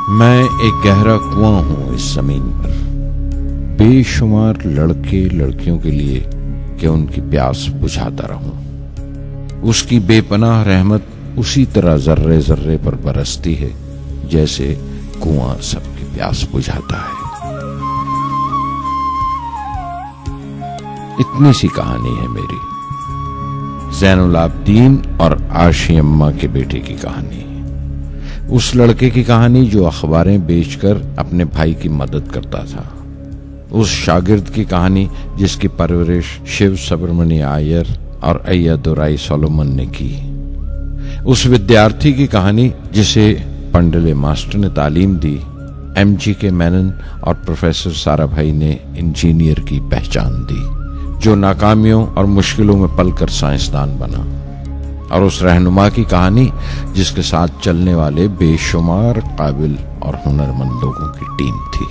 मैं एक गहरा कुआं हूं इस जमीन पर, बेशुमार लड़के लड़कियों के लिए कि उनकी प्यास बुझाता रहूं। उसकी बेपनाह रहमत उसी तरह जर्रे जर्रे पर बरसती है जैसे कुआं सबकी प्यास बुझाता है। इतनी सी कहानी है मेरी, ज़ैनुल आबदीन और आशी अम्मा के बेटे की कहानी। उस लड़के की कहानी जो अखबारें बेचकर अपने भाई की मदद करता था। उस शागिर्द की कहानी जिसकी परवरिश शिव सुब्रमण्य आयर और अय्यदुराई सोलोमन ने की। उस विद्यार्थी की कहानी जिसे पंडले मास्टर ने तालीम दी, MGK मेनन और प्रोफेसर साराभाई ने इंजीनियर की पहचान दी, जो नाकामियों और मुश्किलों में पलकर साइंसदान बना। और उस रहनुमा की कहानी जिसके साथ चलने वाले बेशुमार काबिल और हुनरमंद लोगों की टीम थी।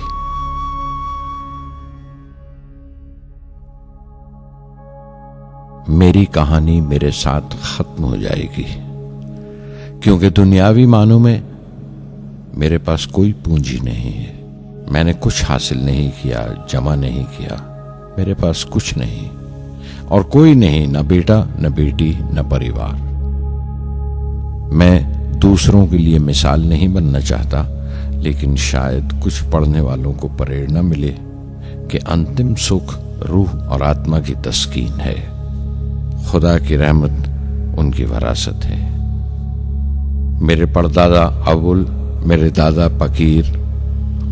मेरी कहानी मेरे साथ खत्म हो जाएगी, क्योंकि दुनियावी मानों में मेरे पास कोई पूंजी नहीं है। मैंने कुछ हासिल नहीं किया, जमा नहीं किया। मेरे पास कुछ नहीं और कोई नहीं, न बेटा, न बेटी, न परिवार। मैं दूसरों के लिए मिसाल नहीं बनना चाहता, लेकिन शायद कुछ पढ़ने वालों को प्रेरणा मिले कि अंतिम सुख रूह और आत्मा की तस्कीन है। खुदा की रहमत उनकी वरासत है। मेरे परदादा अबुल, मेरे दादा फकीर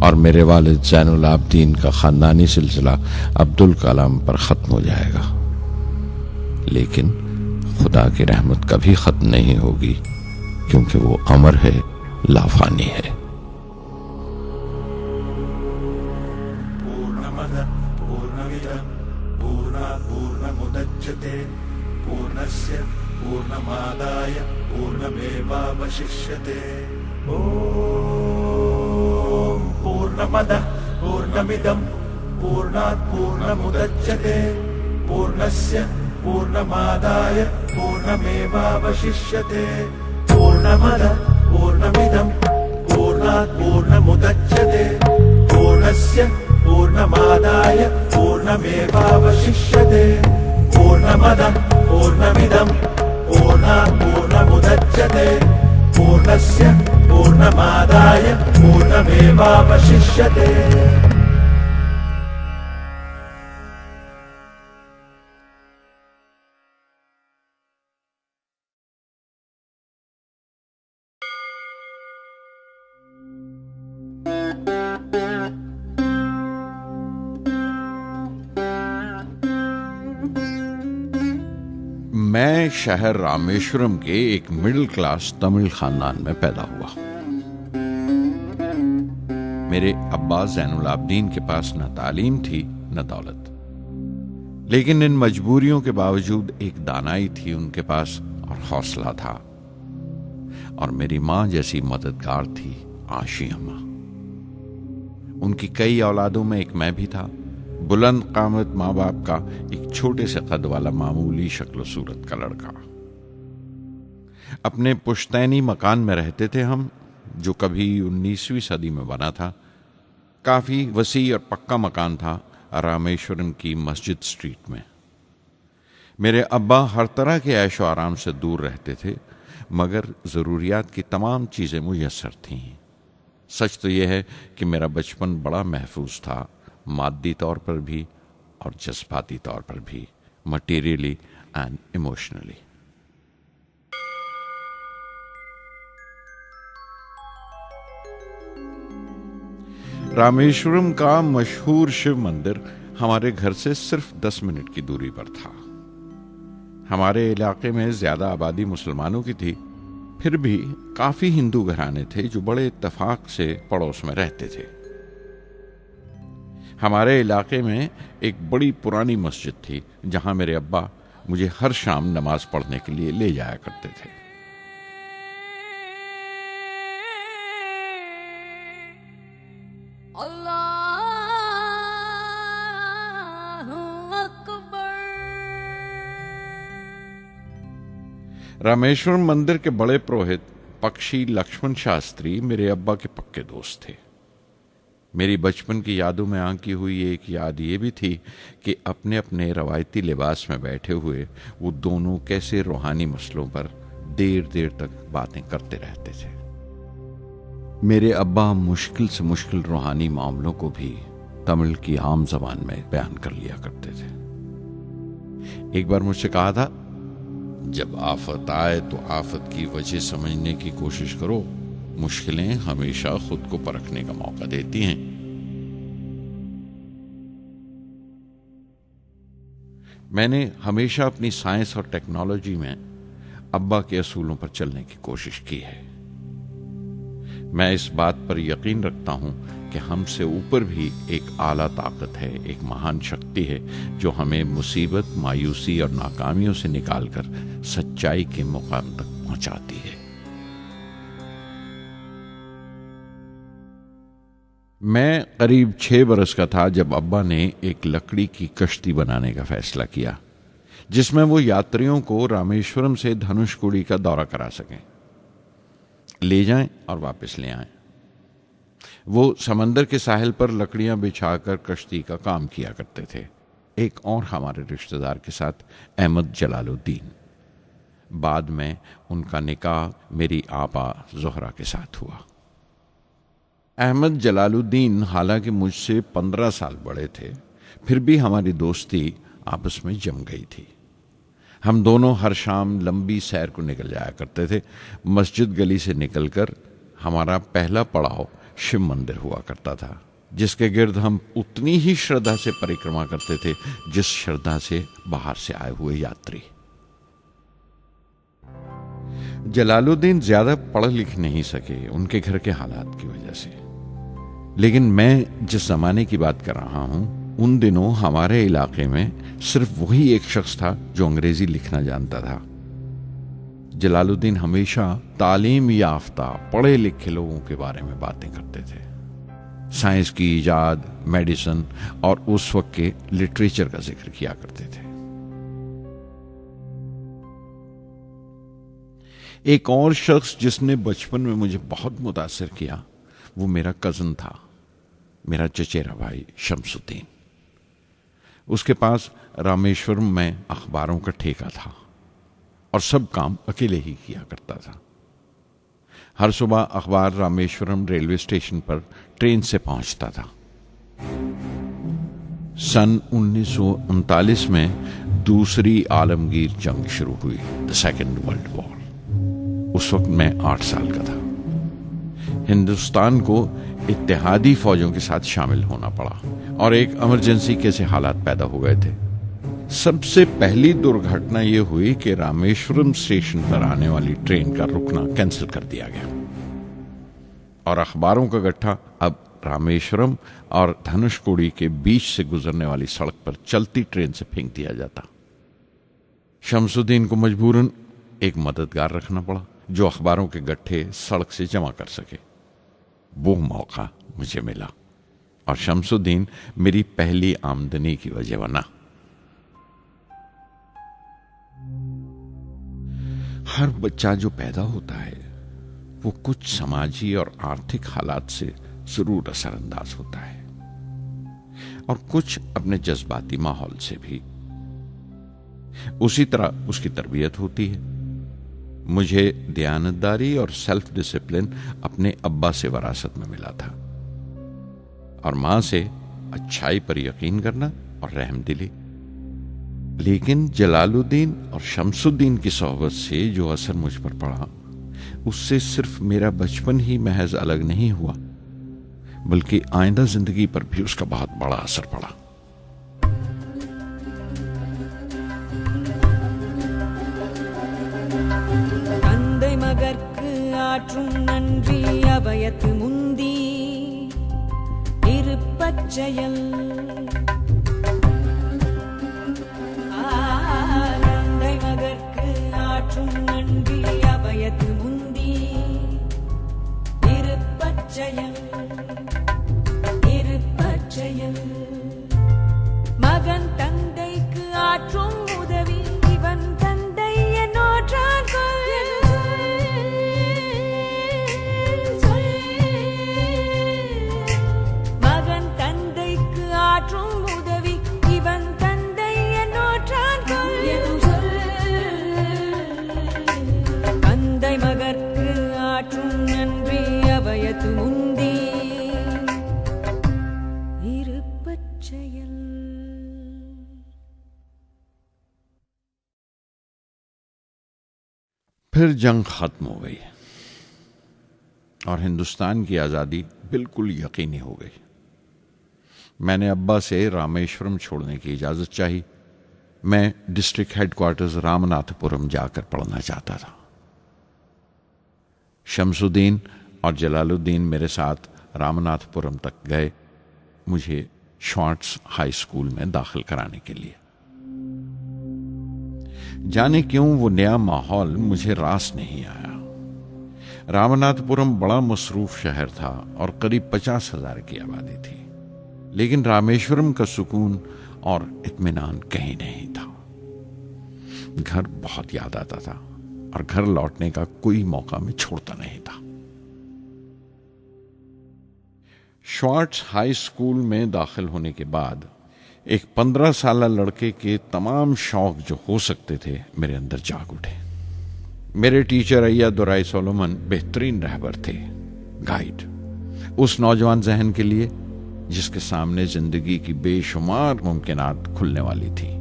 और मेरे वालिद ज़ैनुल आबदीन का खानदानी सिलसिला अब्दुल कलाम पर खत्म हो जाएगा, लेकिन खुदा की रहमत कभी खत्म नहीं होगी, क्योंकि वो अमर है, लाफानी है। पूर्णमदः पूर्णमिदं पूर्णात् पूर्णमुदच्यते पूर्णस्य पूर्णमादाय पूर्णमेवावशिष्यते। ॐ पूर्णमदः पूर्णमिदं पूर्णात् पूर्णमुदच्यते पूर्णस्य पूर्णमादाय पूर्णमेवावशिष्यते। पूर्णमदः पूर्णमिदं पूर्णात् पूर्णमुदच्यते पूर्णस्य पूर्णमादाय पूर्णमेवावशिष्यते। पूर्णमदः पूर्णमिदं पूर्णात् पूर्णमुदच्यते पूर्णस्य पूर्णमादाय पूर्णमेवावशिष्यते। मैं शहर रामेश्वरम के एक मिडिल क्लास तमिल खानदान में पैदा हुआ। मेरे अब्बा ज़ैनुल आबदीन के पास न तालीम थी न दौलत, लेकिन इन मजबूरियों के बावजूद एक दानाई थी उनके पास और हौसला था। और मेरी मां जैसी मददगार थी आशी अम्मा। उनकी कई औलादों में एक मैं भी था, बुलंद कामत माँ बाप का एक छोटे से कद वाला मामूली शक्ल सूरत का लड़का। अपने पुश्तैनी मकान में रहते थे हम, जो कभी 19वीं सदी में बना था। काफी वसी और पक्का मकान था रामेश्वरम की मस्जिद स्ट्रीट में। मेरे अब्बा हर तरह के ऐशो आराम से दूर रहते थे, मगर जरूरियात की तमाम चीजें मुयस्सर थीं। सच तो यह है कि मेरा बचपन बड़ा महफूज था, मादी तौर पर भी और जज्बाती तौर पर भी, मटीरियली एंड इमोशनली। रामेश्वरम का मशहूर शिव मंदिर हमारे घर से सिर्फ 10 मिनट की दूरी पर था। हमारे इलाके में ज्यादा आबादी मुसलमानों की थी, फिर भी काफी हिंदू घराने थे जो बड़े इत्तेफाक से पड़ोस में रहते थे। हमारे इलाके में एक बड़ी पुरानी मस्जिद थी, जहां मेरे अब्बा मुझे हर शाम नमाज पढ़ने के लिए ले जाया करते थे। रामेश्वरम मंदिर के बड़े पुरोहित पक्षी लक्ष्मण शास्त्री मेरे अब्बा के पक्के दोस्त थे। मेरी बचपन की यादों में आंकी हुई एक याद ये भी थी कि अपने अपने रवायती लिबास में बैठे हुए वो दोनों कैसे रूहानी मसलों पर देर देर तक बातें करते रहते थे। मेरे अब्बा मुश्किल से मुश्किल रूहानी मामलों को भी तमिल की आम जबान में बयान कर लिया करते थे। एक बार मुझसे कहा था, जब आफत आए तो आफत की वजह समझने की कोशिश करो, मुश्किलें हमेशा खुद को परखने का मौका देती हैं। मैंने हमेशा अपनी साइंस और टेक्नोलॉजी में अब्बा के असूलों पर चलने की कोशिश की है। मैं इस बात पर यकीन रखता हूं कि हमसे ऊपर भी एक आला ताकत है, एक महान शक्ति है जो हमें मुसीबत, मायूसी और नाकामियों से निकालकर सच्चाई के मुकाम तक पहुंचाती है। मैं करीब 6 बरस का था जब अब्बा ने एक लकड़ी की कश्ती बनाने का फैसला किया, जिसमें वो यात्रियों को रामेश्वरम से धनुषकोडी का दौरा करा सकें, ले जाएं और वापस ले आएं। वो समंदर के साहिल पर लकड़ियां बिछाकर कश्ती का काम किया करते थे। एक और हमारे रिश्तेदार के साथ, अहमद जलालुद्दीन। बाद में उनका निकाह मेरी आपा जोहरा के साथ हुआ। अहमद जलालुद्दीन हालांकि मुझसे 15 साल बड़े थे, फिर भी हमारी दोस्ती आपस में जम गई थी। हम दोनों हर शाम लंबी सैर को निकल जाया करते थे। मस्जिद गली से निकलकर हमारा पहला पड़ाव शिव मंदिर हुआ करता था, जिसके गिर्द हम उतनी ही श्रद्धा से परिक्रमा करते थे जिस श्रद्धा से बाहर से आए हुए यात्री। जलालुद्दीन ज्यादा पढ़ लिख नहीं सके उनके घर के हालात की वजह से, लेकिन मैं जिस जमाने की बात कर रहा हूं, उन दिनों हमारे इलाके में सिर्फ वही एक शख्स था जो अंग्रेजी लिखना जानता था। जलालुद्दीन हमेशा तालीम याफ्ता पढ़े लिखे लोगों के बारे में बातें करते थे, साइंस की इजाद, मेडिसिन और उस वक्त के लिटरेचर का जिक्र किया करते थे। एक और शख्स जिसने बचपन में मुझे बहुत मुतासिर किया वो मेरा कजन था, मेरा चचेरा भाई शमसुद्दीन। उसके पास रामेश्वरम में अखबारों का ठेका था और सब काम अकेले ही किया करता था। हर सुबह अखबार रामेश्वरम रेलवे स्टेशन पर ट्रेन से पहुंचता था। सन 1939 में दूसरी आलमगीर जंग शुरू हुई, द सेकेंड वर्ल्ड वॉर। उस वक्त मैं 8 साल का था। हिंदुस्तान को इत्तेहादी फौजों के साथ शामिल होना पड़ा और एक इमरजेंसी के हालात पैदा हो गए थे। सबसे पहली दुर्घटना यह हुई कि रामेश्वरम स्टेशन पर आने वाली ट्रेन का रुकना कैंसिल कर दिया गया और अखबारों का गट्ठा अब रामेश्वरम और धनुषकोडी के बीच से गुजरने वाली सड़क पर चलती ट्रेन से फेंक दिया जाता। शमसुद्दीन को मजबूरन एक मददगार रखना पड़ा जो अखबारों के गट्ठे सड़क से जमा कर सके। वो मौका मुझे मिला और शमसुद्दीन मेरी पहली आमदनी की वजह बना। हर बच्चा जो पैदा होता है वो कुछ समाजी और आर्थिक हालात से जरूर असरअंदाज होता है और कुछ अपने जज्बाती माहौल से भी। उसी तरह उसकी तरबियत होती है। मुझे दयानतदारी और सेल्फ डिसिप्लिन अपने अब्बा से विरासत में मिला था और मां से अच्छाई पर यकीन करना और रहमदिली। लेकिन जलालुद्दीन और शमसुद्दीन की सोहबत से जो असर मुझ पर पड़ा, उससे सिर्फ मेरा बचपन ही महज अलग नहीं हुआ, बल्कि आइंदा जिंदगी पर भी उसका बहुत बड़ा असर पड़ा। தந்தை மகற்கு ஆற்றும் நன்றி அபயத்து முந்தி இருப்பச்செயல் தந்தை மகற்கு ஆற்றும் நன்றி அபயத்து முந்தி இருப்பச்செயல் இருப்பச்செயல் மகன் தந்தைக்கு ஆற்றும் உதவி இவன் தந்தை என்னோற்றான் கொள் फिर जंग खत्म हो गई और हिंदुस्तान की आज़ादी बिल्कुल यकीनी हो गई। मैंने अब्बा से रामेश्वरम छोड़ने की इजाज़त चाही। मैं डिस्ट्रिक्ट हेडक्वार्टर्स रामनाथपुरम जाकर पढ़ना चाहता था। शमसुद्दीन और जलालुद्दीन मेरे साथ रामनाथपुरम तक गए मुझे शॉर्ट्स हाई स्कूल में दाखिल कराने के लिए। जाने क्यों वो नया माहौल मुझे रास नहीं आया। रामनाथपुरम बड़ा मसरूफ शहर था और करीब 50,000 की आबादी थी, लेकिन रामेश्वरम का सुकून और इत्मीनान कहीं नहीं था। घर बहुत याद आता था और घर लौटने का कोई मौका मैं छोड़ता नहीं था। शॉर्ट्स हाई स्कूल में दाखिल होने के बाद एक 15 साल लड़के के तमाम शौक जो हो सकते थे मेरे अंदर जाग उठे। मेरे टीचर अय्या दुराई सोलोमन बेहतरीन रहबर थे, गाइड, उस नौजवान जहन के लिए जिसके सामने जिंदगी की बेशुमार मुमकिनात खुलने वाली थी।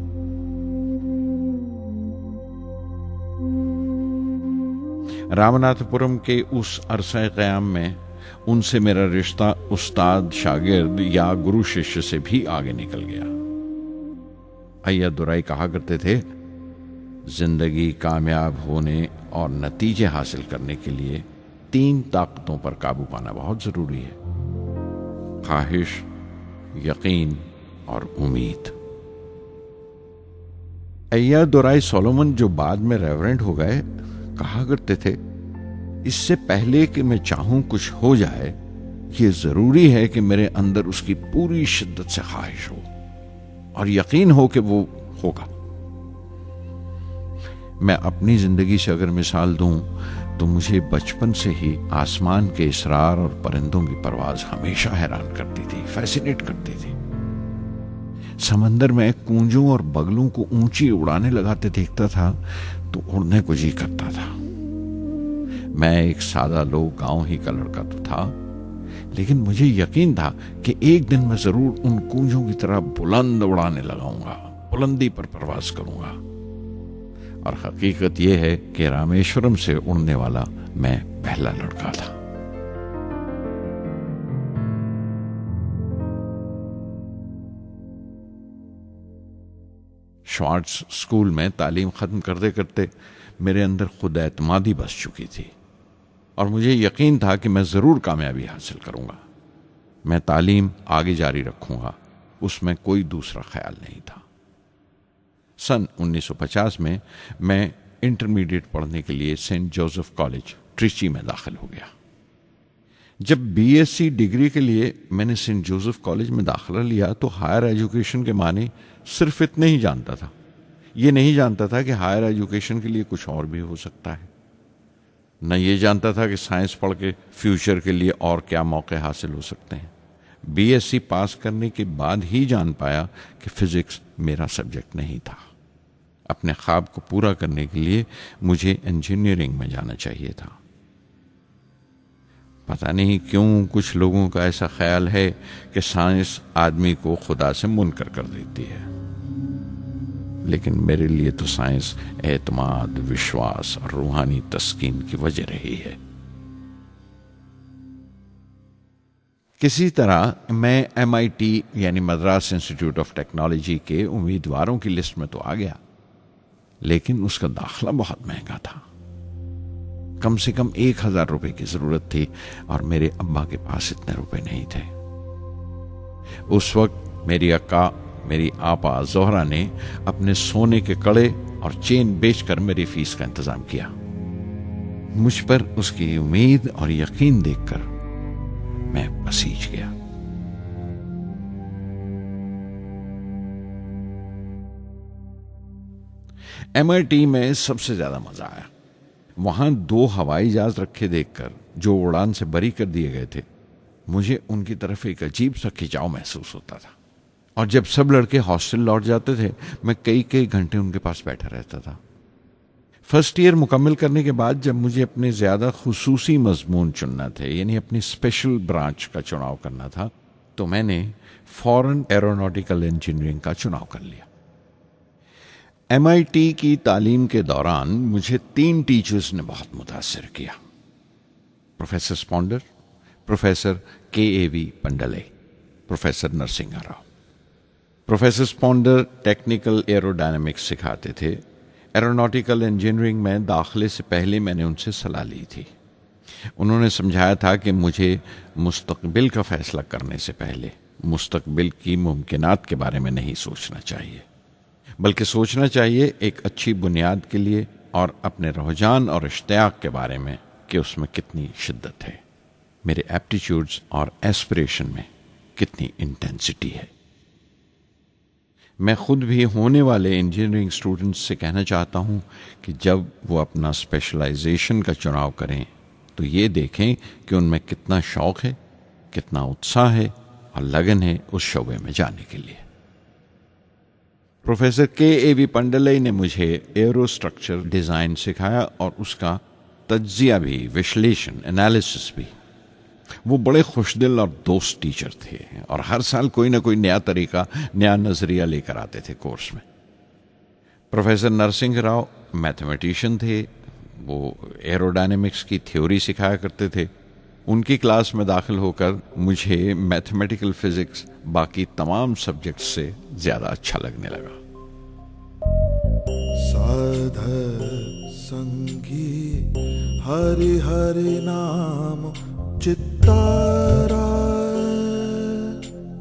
रामनाथपुरम के उस अरसा क़याम में उनसे मेरा रिश्ता उस्ताद शागिर्द या गुरु शिष्य से भी आगे निकल गया। अय्या दुराई कहा करते थे, जिंदगी कामयाब होने और नतीजे हासिल करने के लिए 3 ताकतों पर काबू पाना बहुत जरूरी है: ख्वाहिश, यकीन और उम्मीद। अय्या दुराई सोलोमन, जो बाद में रेवरेंड हो गए, कहा करते थे, इससे पहले कि मैं चाहूं कुछ हो जाए, ये जरूरी है कि मेरे अंदर उसकी पूरी शिद्दत से ख्वाहिश हो और यकीन हो कि वो होगा। मैं अपनी जिंदगी से अगर मिसाल दूं तो मुझे बचपन से ही आसमान के इसरार और परिंदों की परवाज हमेशा हैरान करती थी, फैसिनेट करती थी। समंदर में कूंजों और बगलों को ऊंची उड़ाने लगाते देखता था तो उड़ने को जी करता था। मैं एक सादा लोग गांव ही का लड़का तो था, लेकिन मुझे यकीन था कि एक दिन मैं जरूर उन कूंजों की तरह बुलंद उड़ाने लगाऊंगा, बुलंदी पर परवाज करूंगा। और हकीकत यह है कि रामेश्वरम से उड़ने वाला मैं पहला लड़का था। शॉर्ट्स स्कूल में तालीम खत्म करते करते मेरे अंदर खुद एतमादी बस चुकी थी और मुझे यकीन था कि मैं जरूर कामयाबी हासिल करूंगा। मैं तालीम आगे जारी रखूंगा, उसमें कोई दूसरा ख्याल नहीं था। सन 1950 में मैं इंटरमीडिएट पढ़ने के लिए सेंट जोसेफ कॉलेज ट्रिची में दाखिल हो गया। जब बीएससी डिग्री के लिए मैंने सेंट जोसेफ कॉलेज में दाखिला लिया तो हायर एजुकेशन के माने सिर्फ इतने ही जानता था। ये नहीं जानता था कि हायर एजुकेशन के लिए कुछ और भी हो सकता है। न ये जानता था कि साइंस पढ़ के फ्यूचर के लिए और क्या मौके हासिल हो सकते हैं। बीएससी पास करने के बाद ही जान पाया कि फिजिक्स मेरा सब्जेक्ट नहीं था। अपने ख्वाब को पूरा करने के लिए मुझे इंजीनियरिंग में जाना चाहिए था। पता नहीं क्यों कुछ लोगों का ऐसा ख्याल है कि साइंस आदमी को खुदा से मुनकर कर देती है, लेकिन मेरे लिए तो साइंस एतमाद, विश्वास और रूहानी तस्कीन की वजह रही है। किसी तरह मैं MIT यानी मद्रास इंस्टीट्यूट ऑफ टेक्नोलॉजी के उम्मीदवारों की लिस्ट में तो आ गया, लेकिन उसका दाखला बहुत महंगा था। कम से कम 1,000 रुपए की जरूरत थी और मेरे अब्बा के पास इतने रुपए नहीं थे। उस वक्त मेरी अक्का, मेरी आपा जोहरा ने अपने सोने के कड़े और चेन बेचकर मेरी फीस का इंतजाम किया। मुझ पर उसकी उम्मीद और यकीन देखकर मैं पसीज गया। MIT में सबसे ज्यादा मजा आया। वहां 2 हवाई जहाज रखे देखकर, जो उड़ान से बरी कर दिए गए थे, मुझे उनकी तरफ एक अजीब सा खिंचाव महसूस होता था। और जब सब लड़के हॉस्टल लौट जाते थे, मैं कई कई घंटे उनके पास बैठा रहता था। फर्स्ट ईयर मुकम्मल करने के बाद जब मुझे अपने ज्यादा खुसूसी मजमून चुनना थे, यानी अपनी स्पेशल ब्रांच का चुनाव करना था, तो मैंने फॉरेन एरोनॉटिकल इंजीनियरिंग का चुनाव कर लिया। MIT की तालीम के दौरान मुझे 3 टीचर्स ने बहुत मुतासिर किया। Professor Sponder, professor KAV Pandalai, professor Narasimha Rao. Professor Sponder technical aerodynamics सिखाते थे। एरोनॉटिकल इंजीनियरिंग में दाखिले से पहले मैंने उनसे सलाह ली थी। उन्होंने समझाया था कि मुझे मुस्तकबिल का फैसला करने से पहले मुस्तकबिल की मुमकिनात के बारे में नहीं सोचना चाहिए, बल्कि सोचना चाहिए एक अच्छी बुनियाद के लिए और अपने रुझान और इश्तियाक के बारे में कि उसमें कितनी शिद्दत है, मेरे एप्टीट्यूड्स और एस्पिरेशन में कितनी इंटेंसिटी है। मैं खुद भी होने वाले इंजीनियरिंग स्टूडेंट्स से कहना चाहता हूं कि जब वो अपना स्पेशलाइजेशन का चुनाव करें तो ये देखें कि उनमें कितना शौक है, कितना उत्साह है और लगन है उस शोबे में जाने के लिए। प्रोफेसर KAV पंडले ने मुझे एरोस्ट्रक्चर डिज़ाइन सिखाया और उसका तज्जिया भी, विश्लेषण, एनालिसिस भी। वो बड़े खुशदिल और दोस्त टीचर थे और हर साल कोई ना कोई नया तरीका, नया नजरिया लेकर आते थे कोर्स में। प्रोफेसर नरसिंह राव मैथमेटिशियन थे। वो एरोडायनेमिक्स की थ्योरी सिखाया करते थे। उनकी क्लास में दाखिल होकर मुझे मैथमेटिकल फिजिक्स बाकी तमाम सब्जेक्ट्स से ज्यादा अच्छा लगने लगा। साध संगी हरि हरि नाम चित्तारा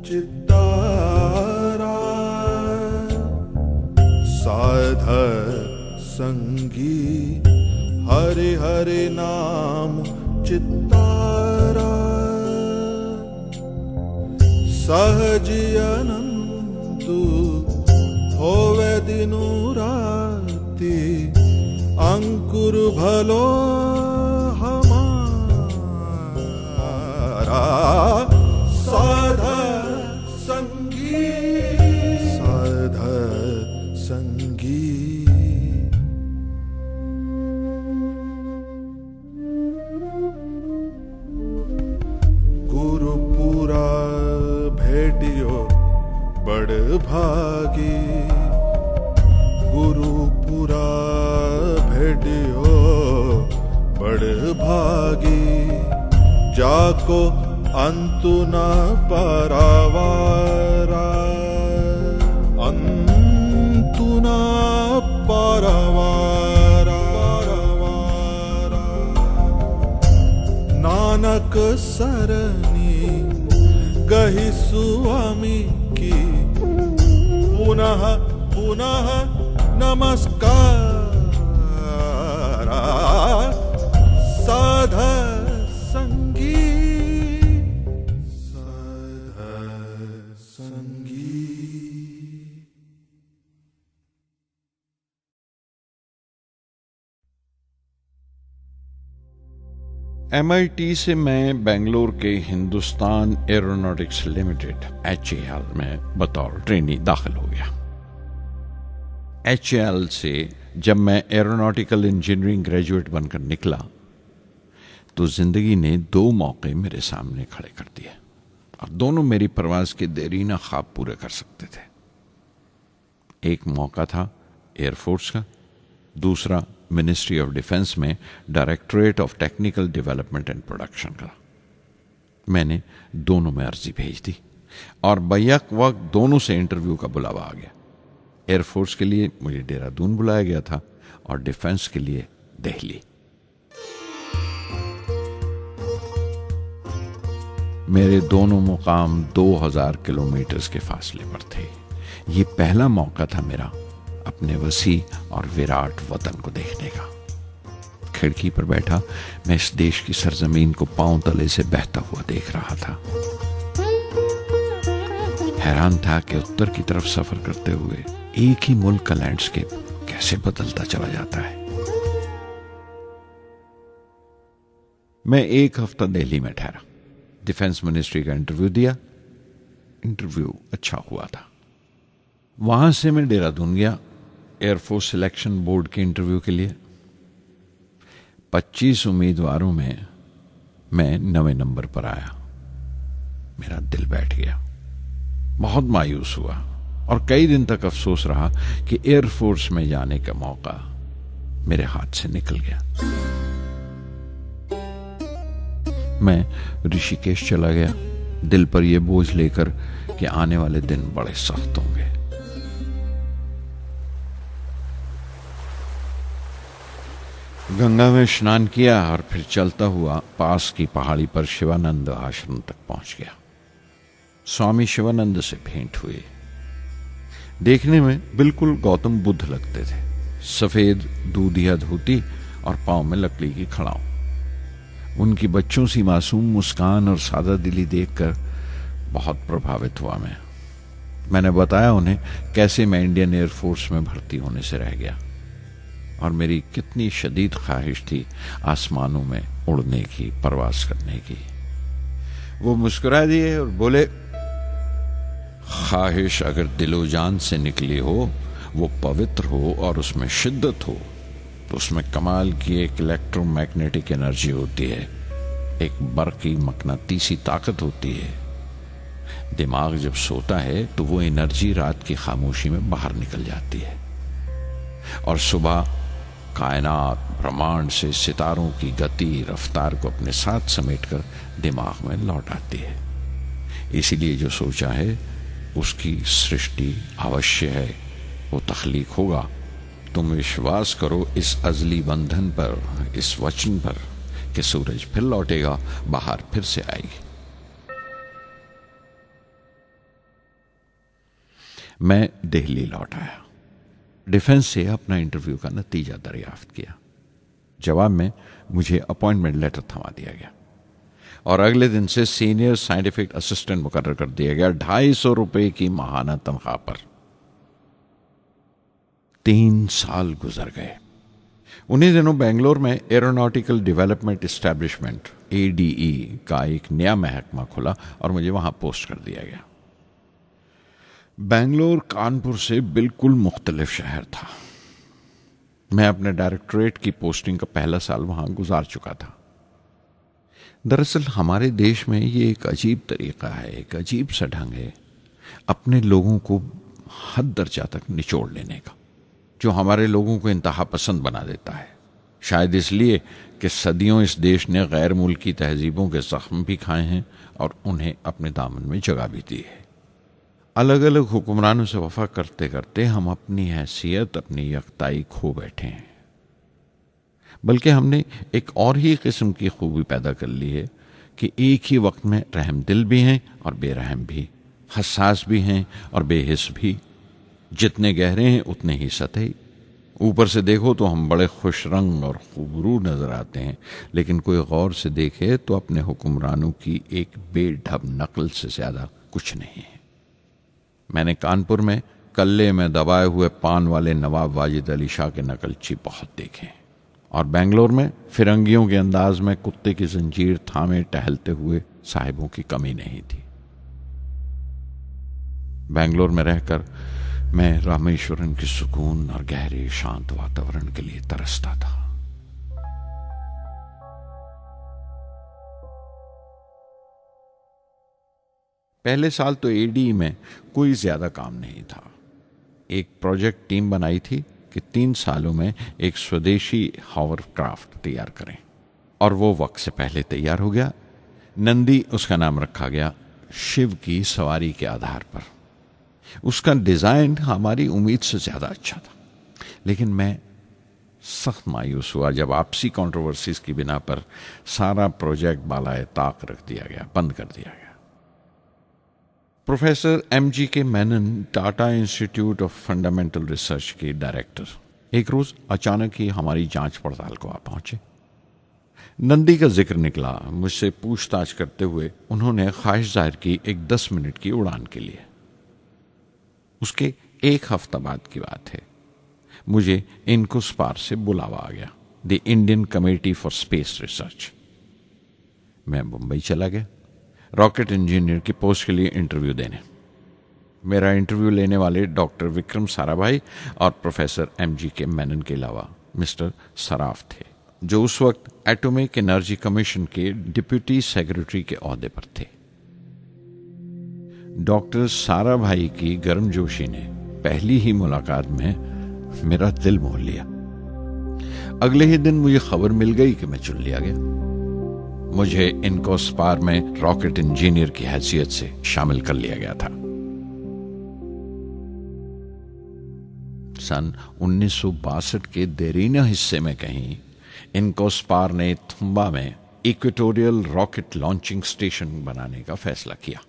चित्तारा, साध संगी हरि हरि नाम चित्तारा, सहजी अनंतु होवे दिनु राति, अंकुर भलो साध संगी, साध संगी। गुरुपुरा भेटियो बड़ भागी, गुरुपुरा भेटियो बड़ भागी, जाको अंतु न परवारा, अंतु न परवारा, नानक सरनी गही स्वामी की, पुनः पुनः नमस्कार, साध संगी, साध संगी। MIT से मैं बेंगलोर के हिंदुस्तान एरोनॉटिक्स लिमिटेड HAL में बतौर ट्रेनी दाखिल हो गया। HAL से जब मैं एरोनॉटिकल इंजीनियरिंग ग्रेजुएट बनकर निकला तो जिंदगी ने 2 मौके मेरे सामने खड़े कर दिए और दोनों मेरी परवाज के देरीना ख्वाब पूरे कर सकते थे। एक मौका था एयरफोर्स का, दूसरा मिनिस्ट्री ऑफ डिफेंस में directorate of technical development and production का। मैंने दोनों में अर्जी भेज दी और बैक वक्त दोनों से इंटरव्यू का बुलावा आ गया। एयरफोर्स के लिए मुझे देहरादून बुलाया गया था और डिफेंस के लिए दिल्ली। मेरे दोनों मुकाम 2000 किलोमीटर के फासले पर थे। ये पहला मौका था मेरा अपने वसी और विराट वतन को देखने का। खिड़की पर बैठा मैं इस देश की सरजमीन को पांव तले से बहता हुआ देख रहा था। हैरान था कि उत्तर की तरफ सफर करते हुए एक ही मुल्क का लैंडस्केप कैसे बदलता चला जाता है। मैं 1 हफ्ता दिल्ली में ठहरा, डिफेंस मिनिस्ट्री का इंटरव्यू दिया। इंटरव्यू अच्छा हुआ था। वहां से मैं देहरादून गया एयरफोर्स सिलेक्शन बोर्ड के इंटरव्यू के लिए। 25 उम्मीदवारों में मैं 9वें नंबर पर आया। मेरा दिल बैठ गया, बहुत मायूस हुआ। और कई दिन तक अफसोस रहा कि एयरफोर्स में जाने का मौका मेरे हाथ से निकल गया। मैं ऋषिकेश चला गया, दिल पर यह बोझ लेकर कि आने वाले दिन बड़े सख्त होंगे। गंगा में स्नान किया और फिर चलता हुआ पास की पहाड़ी पर शिवानंद आश्रम तक पहुंच गया। स्वामी शिवानंद से भेंट हुई। देखने में बिल्कुल गौतम बुद्ध लगते थे, सफेद दूधिया धोती और पांव में लकड़ी की खड़ाऊं। उनकी बच्चों सी मासूम मुस्कान और सादा दिली देखकर बहुत प्रभावित हुआ मैंने बताया उन्हें कैसे मैं इंडियन एयरफोर्स में भर्ती होने से रह गया और मेरी कितनी शदीद ख्वाहिश थी आसमानों में उड़ने की, परवास करने की। वो मुस्कुरा दिए और बोले, ख्वाहिश अगर दिलो जान से निकली हो, वो पवित्र हो और उसमें शिद्दत हो, तो उसमें कमाल की एक इलेक्ट्रोमैग्नेटिक एनर्जी होती है, एक बरकी मकनातीसी ताकत होती है। दिमाग जब सोता है तो वो एनर्जी रात की खामोशी में बाहर निकल जाती है और सुबह कायनात ब्रह्मांड से सितारों की गति रफ्तार को अपने साथ समेटकर दिमाग में लौट आती है। इसीलिए जो सोचा है उसकी सृष्टि अवश्य है, वो तख्लीक होगा। तुम विश्वास करो इस अजली बंधन पर, इस वचन पर कि सूरज फिर लौटेगा, बाहर फिर से आएगी। मैं दिल्ली लौट आया, डिफेंस से अपना इंटरव्यू का नतीजा दरियाफ्त किया। जवाब में मुझे अपॉइंटमेंट लेटर थमा दिया गया और अगले दिन से सीनियर साइंटिफिक असिस्टेंट मुकर्रर कर दिया गया 250 रुपए की माहाना तनख्वाह पर। 3 साल गुजर गए। उन्हीं दिनों बेंगलोर में एरोनॉटिकल डेवलपमेंट एस्टेब्लिशमेंट ADE का एक नया महकमा खुला और मुझे वहां पोस्ट कर दिया गया। बेंगलोर कानपुर से बिल्कुल मुख्तलिफ शहर था। मैं अपने डायरेक्टोरेट की पोस्टिंग का पहला साल वहां गुजार चुका था। दरअसल हमारे देश में ये एक अजीब तरीका है, एक अजीब सा ढंग है अपने लोगों को हद दर्जा तक निचोड़ लेने का, जो हमारे लोगों को इंतहा पसंद बना देता है। शायद इसलिए कि सदियों इस देश ने गैर मुल्की तहजीबों के जख्म भी खाए हैं और उन्हें अपने दामन में जगह भी दी है। अलग अलग हुक्मरानों से वफा करते करते हम अपनी हैसियत, अपनी यकताई खो बैठे हैं। बल्कि हमने एक और ही किस्म की खूबी पैदा कर ली है कि एक ही वक्त में रहमदिल भी हैं और बेरहम भी, हसास भी हैं और बेहिस भी। जितने गहरे हैं उतने ही सतही। ऊपर से देखो तो हम बड़े खुश रंग और खूबरू नजर आते हैं, लेकिन कोई गौर से देखे तो अपने हुक्मरानों की एक बेढब नकल से ज्यादा कुछ नहीं है। मैंने कानपुर में कल्ले में दबाए हुए पान वाले नवाब वाजिद अली शाह के नकलची बहुत देखे और बेंगलोर में फिरंगियों के अंदाज में कुत्ते की जंजीर थामे टहलते हुए साहिबों की कमी नहीं थी। बेंगलोर में रहकर मैं रामेश्वरम के सुकून और गहरे शांत वातावरण के लिए तरसता था। पहले साल तो ADE में कोई ज्यादा काम नहीं था। एक प्रोजेक्ट टीम बनाई थी कि 3 सालों में एक स्वदेशी हॉवरक्राफ्ट तैयार करें और वो वक्त से पहले तैयार हो गया। नंदी उसका नाम रखा गया, शिव की सवारी के आधार पर। उसका डिजाइन हमारी उम्मीद से ज्यादा अच्छा था, लेकिन मैं सख्त मायूस हुआ जब आपसी कंट्रोवर्सीज की बिना पर सारा प्रोजेक्ट बालाए ताक रख दिया गया, बंद कर दिया गया। Professor MGK Menon, Tata institute of fundamental research के डायरेक्टर, एक रोज अचानक ही हमारी जांच पड़ताल को आ पहुंचे। नंदी का जिक्र निकला। मुझसे पूछताछ करते हुए उन्होंने ख्वाहिश जाहिर की एक 10 मिनट की उड़ान के लिए। उसके 1 हफ्ता बाद की बात है, मुझे इनकुस्पार से बुलावा आ गया, the Indian committee for space research. मैं मुंबई चला गया रॉकेट इंजीनियर की पोस्ट के लिए इंटरव्यू देने। मेरा इंटरव्यू लेने वाले डॉक्टर विक्रम साराभाई और प्रोफेसर MGK मेनन के अलावा मिस्टर सराफ थे, जो उस वक्त एटॉमिक एनर्जी कमीशन के डिप्यूटी सेक्रेटरी के ओहदे पर थे। डॉक्टर साराभाई की गर्मजोशी ने पहली ही मुलाकात में मेरा दिल मोह लिया। अगले ही दिन मुझे खबर मिल गई कि मैं चुन लिया गया। मुझे इनकोस्पार में रॉकेट इंजीनियर की हैसियत से शामिल कर लिया गया था। सन 1962 के देरीना हिस्से में कहीं इनकोस्पार ने थुम्बा में इक्वेटोरियल रॉकेट लॉन्चिंग स्टेशन बनाने का फैसला किया।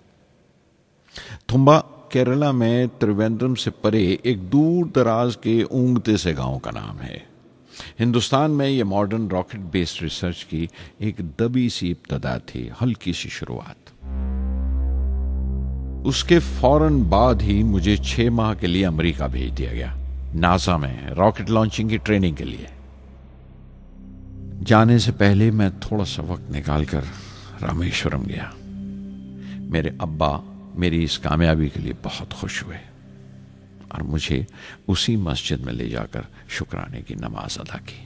थुम्बा केरला में त्रिवेंद्रम से परे एक दूर दराज के ऊंगते से गांव का नाम है। हिंदुस्तान में यह मॉडर्न रॉकेट बेस्ड रिसर्च की एक दबी सी इब्तदा थी, हल्की सी शुरुआत। उसके फौरन बाद ही मुझे 6 माह के लिए अमेरिका भेज दिया गया, नासा में रॉकेट लॉन्चिंग की ट्रेनिंग के लिए। जाने से पहले मैं थोड़ा सा वक्त निकालकर रामेश्वरम गया। मेरे अब्बा मेरी इस कामयाबी के लिए बहुत खुश हुए और मुझे उसी मस्जिद में ले जाकर शुक्राने की नमाज अदा की।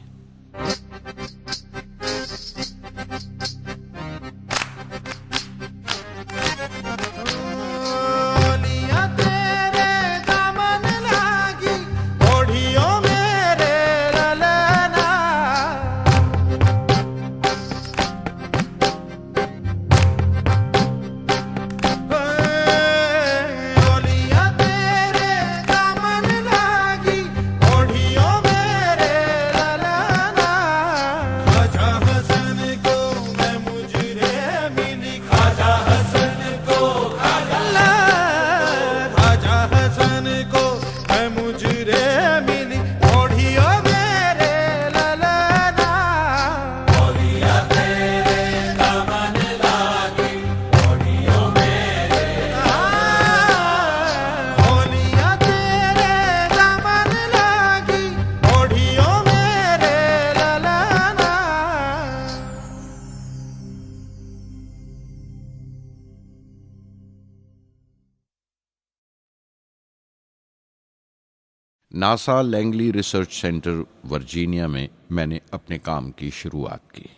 NASA Langley research centre Virginia में मैंने अपने काम की शुरुआत की।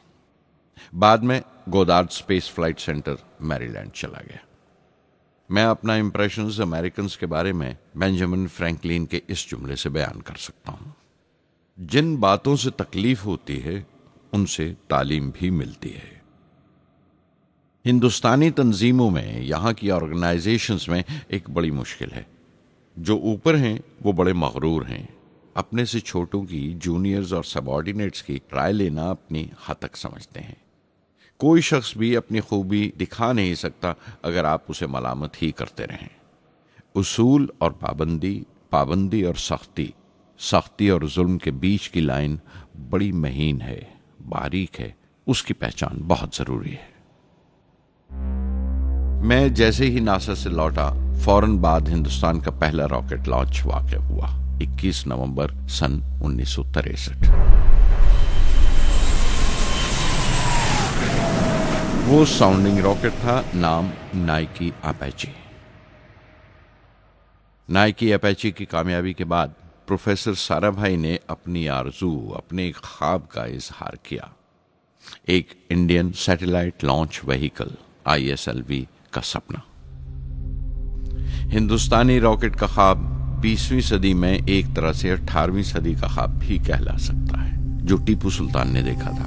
बाद में Goddard space flight centre Maryland चला गया। मैं अपना इंप्रेशंस अमेरिकन्स के बारे में बेंजामिन फ्रैंकलिन के इस जुमले से बयान कर सकता हूं, जिन बातों से तकलीफ होती है उनसे तालीम भी मिलती है। हिंदुस्तानी तंजीमों में, यहां की ऑर्गेनाइजेशंस में एक बड़ी मुश्किल है। जो ऊपर हैं वो बड़े मगरूर हैं। अपने से छोटों की, जूनियर्स और सबऑर्डिनेट्स की राय लेना अपनी हतक समझते हैं। कोई शख्स भी अपनी खूबी दिखा नहीं सकता अगर आप उसे मलामत ही करते रहें। उसूल और पाबंदी, पाबंदी और सख्ती, सख्ती और जुल्म के बीच की लाइन बड़ी महीन है, बारीक है। उसकी पहचान बहुत जरूरी है। मैं जैसे ही नासा से लौटा, फौरन बाद हिंदुस्तान का पहला रॉकेट लॉन्च वाक़या हुआ 21 नवंबर सन 1963। वो साउंडिंग रॉकेट था, नाम नाइकी अपाचे। नाइकी अपाचे की कामयाबी के बाद प्रोफेसर साराभाई ने अपनी आरज़ू, अपने एक ख्वाब का इजहार किया। एक Indian satellite launch vehicle ISLV का सपना। हिंदुस्तानी रॉकेट का ख्वाब 20वीं सदी में एक तरह से 18वीं सदी का ख्वाब भी कहला सकता है, जो टीपू सुल्तान ने देखा था।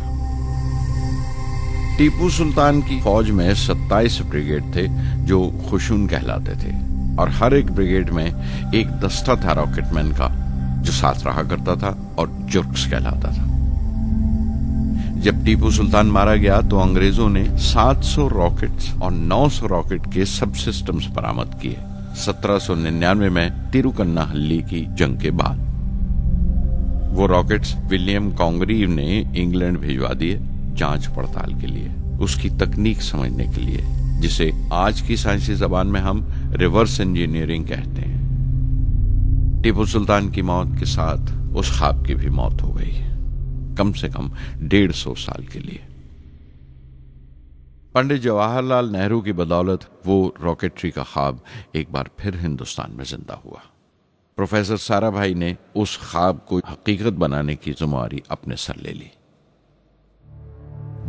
टीपू सुल्तान की फौज में 27 ब्रिगेड थे जो खुशून कहलाते थे, और हर एक ब्रिगेड में एक दस्ता था रॉकेटमैन का जो साथ रहा करता था और जुर्क्स कहलाता था। जब टीपू सुल्तान मारा गया तो अंग्रेजों ने 700 रॉकेट्स और 900 रॉकेट के सब सिस्टम्स बरामद किए 1799 में तिरुकन्नाहल्ली की जंग के बाद। वो रॉकेट्स विलियम कॉन्गरीव ने इंग्लैंड भिजवा दिए जांच पड़ताल के लिए, उसकी तकनीक समझने के लिए, जिसे आज की साइंसी जबान में हम रिवर्स इंजीनियरिंग कहते हैं। टीपू सुल्तान की मौत के साथ उस ख्वाब की भी मौत हो गई, कम से कम 150 साल के लिए। पंडित जवाहरलाल नेहरू की बदौलत वो रॉकेटरी का ख्वाब एक बार फिर हिंदुस्तान में जिंदा हुआ। प्रोफेसर साराभाई ने उस ख्वाब को हकीकत बनाने की जिम्मेदारी अपने सर ले ली।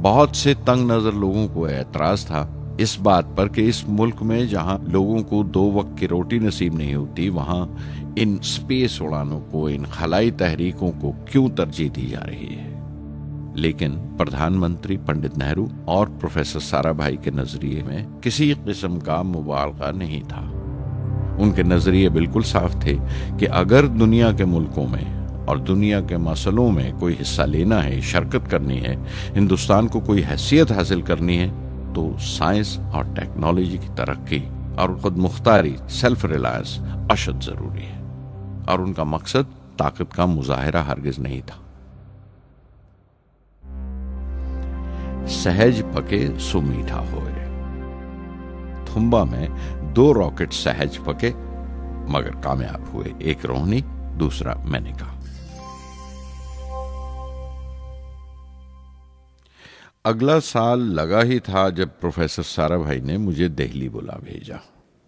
बहुत से तंग नजर लोगों को एतराज था इस बात पर कि इस मुल्क में जहां लोगों को 2 वक्त की रोटी नसीब नहीं होती, वहां इन स्पेस उड़ानों को, इन खलाई तहरीकों को क्यों तरजीह दी जा रही है। लेकिन प्रधानमंत्री पंडित नेहरू और प्रोफेसर साराभाई के नजरिए में किसी किस्म का मुबालगा नहीं था। उनके नजरिए बिल्कुल साफ थे कि अगर दुनिया के मुल्कों में और दुनिया के मसलों में कोई हिस्सा लेना है, शिरकत करनी है, हिंदुस्तान को कोई हैसियत हासिल करनी है, तो साइंस और टेक्नोलॉजी की तरक्की और खुद मुख्तारी, सेल्फ रिलायंस अशद जरूरी है। और उनका मकसद ताकत का मुजाहिरा हरगिज नहीं था। सहज पके सो मीठा होए। थुम्बा में 2 रॉकेट सहज पके मगर कामयाब हुए, एक रोहिणी, दूसरा मेनका। अगला साल लगा ही था जब प्रोफेसर साराभाई ने मुझे दिल्ली बुला भेजा।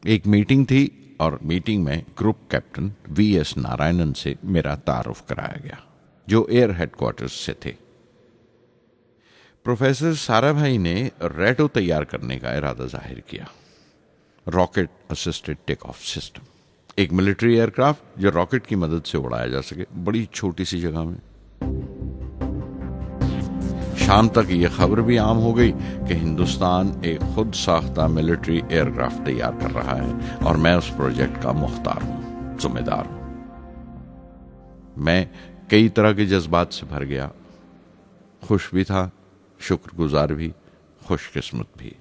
एक मीटिंग थी और मीटिंग में ग्रुप कैप्टन वीएस नारायणन से मेरा तारुफ कराया गया, जो एयर हेडक्वार्टर्स से थे। प्रोफेसर साराभाई ने रेटो तैयार करने का इरादा जाहिर किया, rocket assisted take off system, एक मिलिट्री एयरक्राफ्ट जो रॉकेट की मदद से उड़ाया जा सके, बड़ी छोटी सी जगह में। शाम तक यह खबर भी आम हो गई कि हिंदुस्तान एक खुद साख्ता मिलिट्री एयरक्राफ्ट तैयार कर रहा है और मैं उस प्रोजेक्ट का मुख्तार हूं, जिम्मेदार हूं। मैं कई तरह के जज्बात से भर गया, खुश भी था, शुक्रगुजार भी, खुशकिस्मत भी,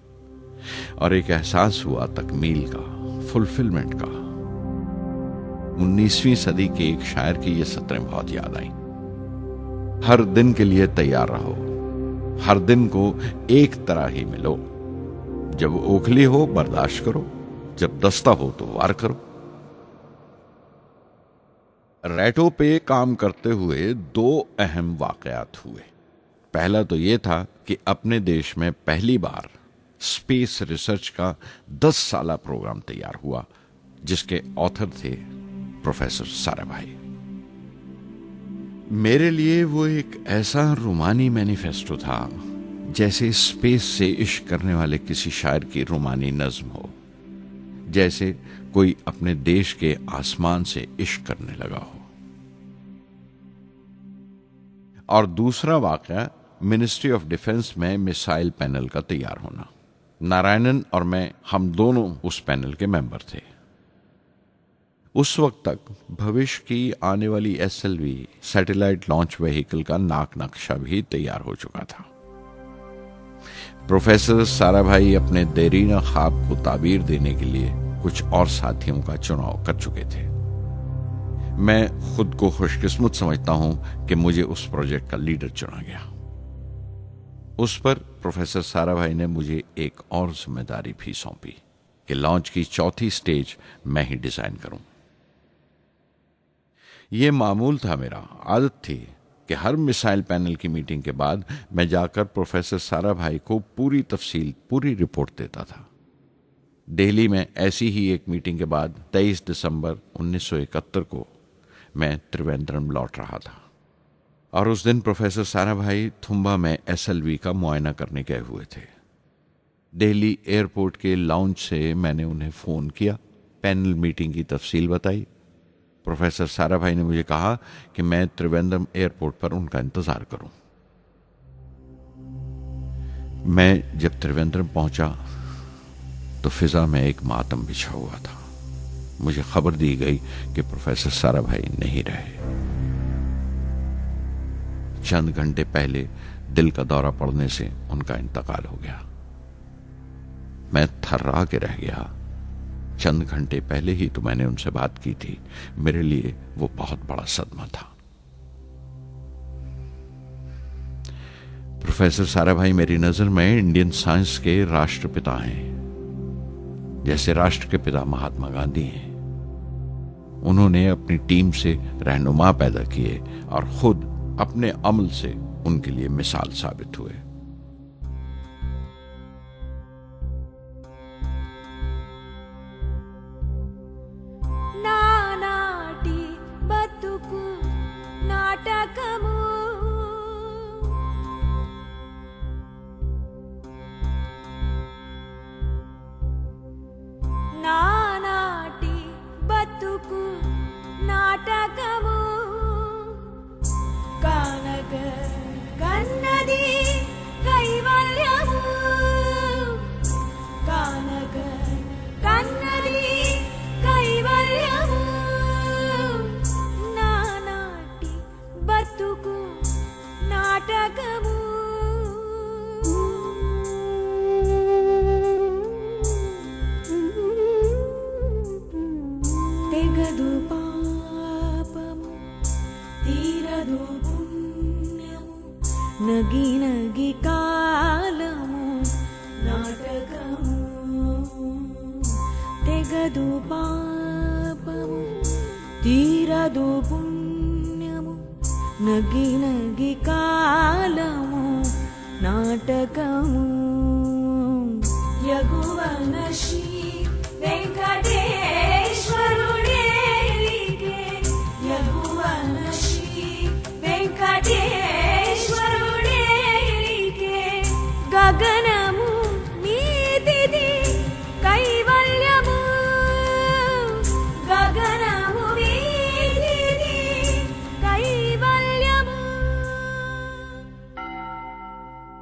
और एक एहसास हुआ तकमील का, फुलफिलमेंट का। 19वीं सदी के एक शायर की ये सतरें बहुत याद आई। हर दिन के लिए तैयार रहो, हर दिन को एक तरह ही मिलो। जब ओखली हो बर्दाश्त करो, जब दस्ता हो तो वार करो। रेटो पे काम करते हुए 2 अहम वाकयात हुए। पहला तो यह था कि अपने देश में पहली बार स्पेस रिसर्च का 10 साला प्रोग्राम तैयार हुआ, जिसके ऑथर थे प्रोफेसर साराभाई। मेरे लिए वो एक ऐसा रोमानी मैनिफेस्टो था जैसे स्पेस से इश्क करने वाले किसी शायर की रोमानी नज्म हो, जैसे कोई अपने देश के आसमान से इश्क करने लगा हो। और दूसरा वाकया मिनिस्ट्री ऑफ डिफेंस में मिसाइल पैनल का तैयार होना। नारायणन और मैं, हम दोनों उस पैनल के मेंबर थे। उस वक्त तक भविष्य की आने वाली SLV सैटेलाइट लॉन्च व्हीकल का नाक नक्शा भी तैयार हो चुका था। प्रोफेसर साराभाई अपने देरीना ख्वाब को ताबीर देने के लिए कुछ और साथियों का चुनाव कर चुके थे। मैं खुद को खुशकिस्मत समझता हूं कि मुझे उस प्रोजेक्ट का लीडर चुना गया। उस पर प्रोफेसर साराभाई ने मुझे एक और जिम्मेदारी भी सौंपी कि लॉन्च की 4थी स्टेज मैं ही डिजाइन करूं। यह मामूल था, मेरा आदत थी कि हर मिसाइल पैनल की मीटिंग के बाद मैं जाकर प्रोफेसर साराभाई को पूरी तफसील, पूरी रिपोर्ट देता था। दिल्ली में ऐसी ही एक मीटिंग के बाद 23 दिसंबर 1971 को मैं त्रिवेंद्रम लौट रहा था और उस दिन प्रोफेसर साराभाई थुम्बा में SLV का मुआयना करने गए हुए थे। दिल्ली एयरपोर्ट के लाउंज से मैंने उन्हें फोन किया, पैनल मीटिंग की तफसील बताई। प्रोफेसर साराभाई ने मुझे कहा कि मैं त्रिवेंद्रम एयरपोर्ट पर उनका इंतजार करूं। मैं जब त्रिवेंद्रम पहुंचा तो फिजा में एक मातम बिछा हुआ था। मुझे खबर दी गई कि प्रोफेसर साराभाई नहीं रहे। चंद घंटे पहले दिल का दौरा पड़ने से उनका इंतकाल हो गया। मैं थर्रा के रह गया। चंद घंटे पहले ही तो मैंने उनसे बात की थी। मेरे लिए वो बहुत बड़ा सदमा था। प्रोफेसर साराभाई मेरी नजर में इंडियन साइंस के राष्ट्रपिता हैं, जैसे राष्ट्र के पिता महात्मा गांधी हैं। उन्होंने अपनी टीम से रहनुमा पैदा किए और खुद अपने अमल से उनके लिए मिसाल साबित हुए। నానాటి బతుకు నాటకము తీరదు పాపము తీరదు పుణ్యము నగి నగి కాలము నాటకము యగువన శ్రీ వెంకటేశ్వరుడేలికే యగువన శ్రీ వెంకటేశ్వరుడేలికే గగనము మీదిది కైవల్యము గగనము మీదిది కైవల్యము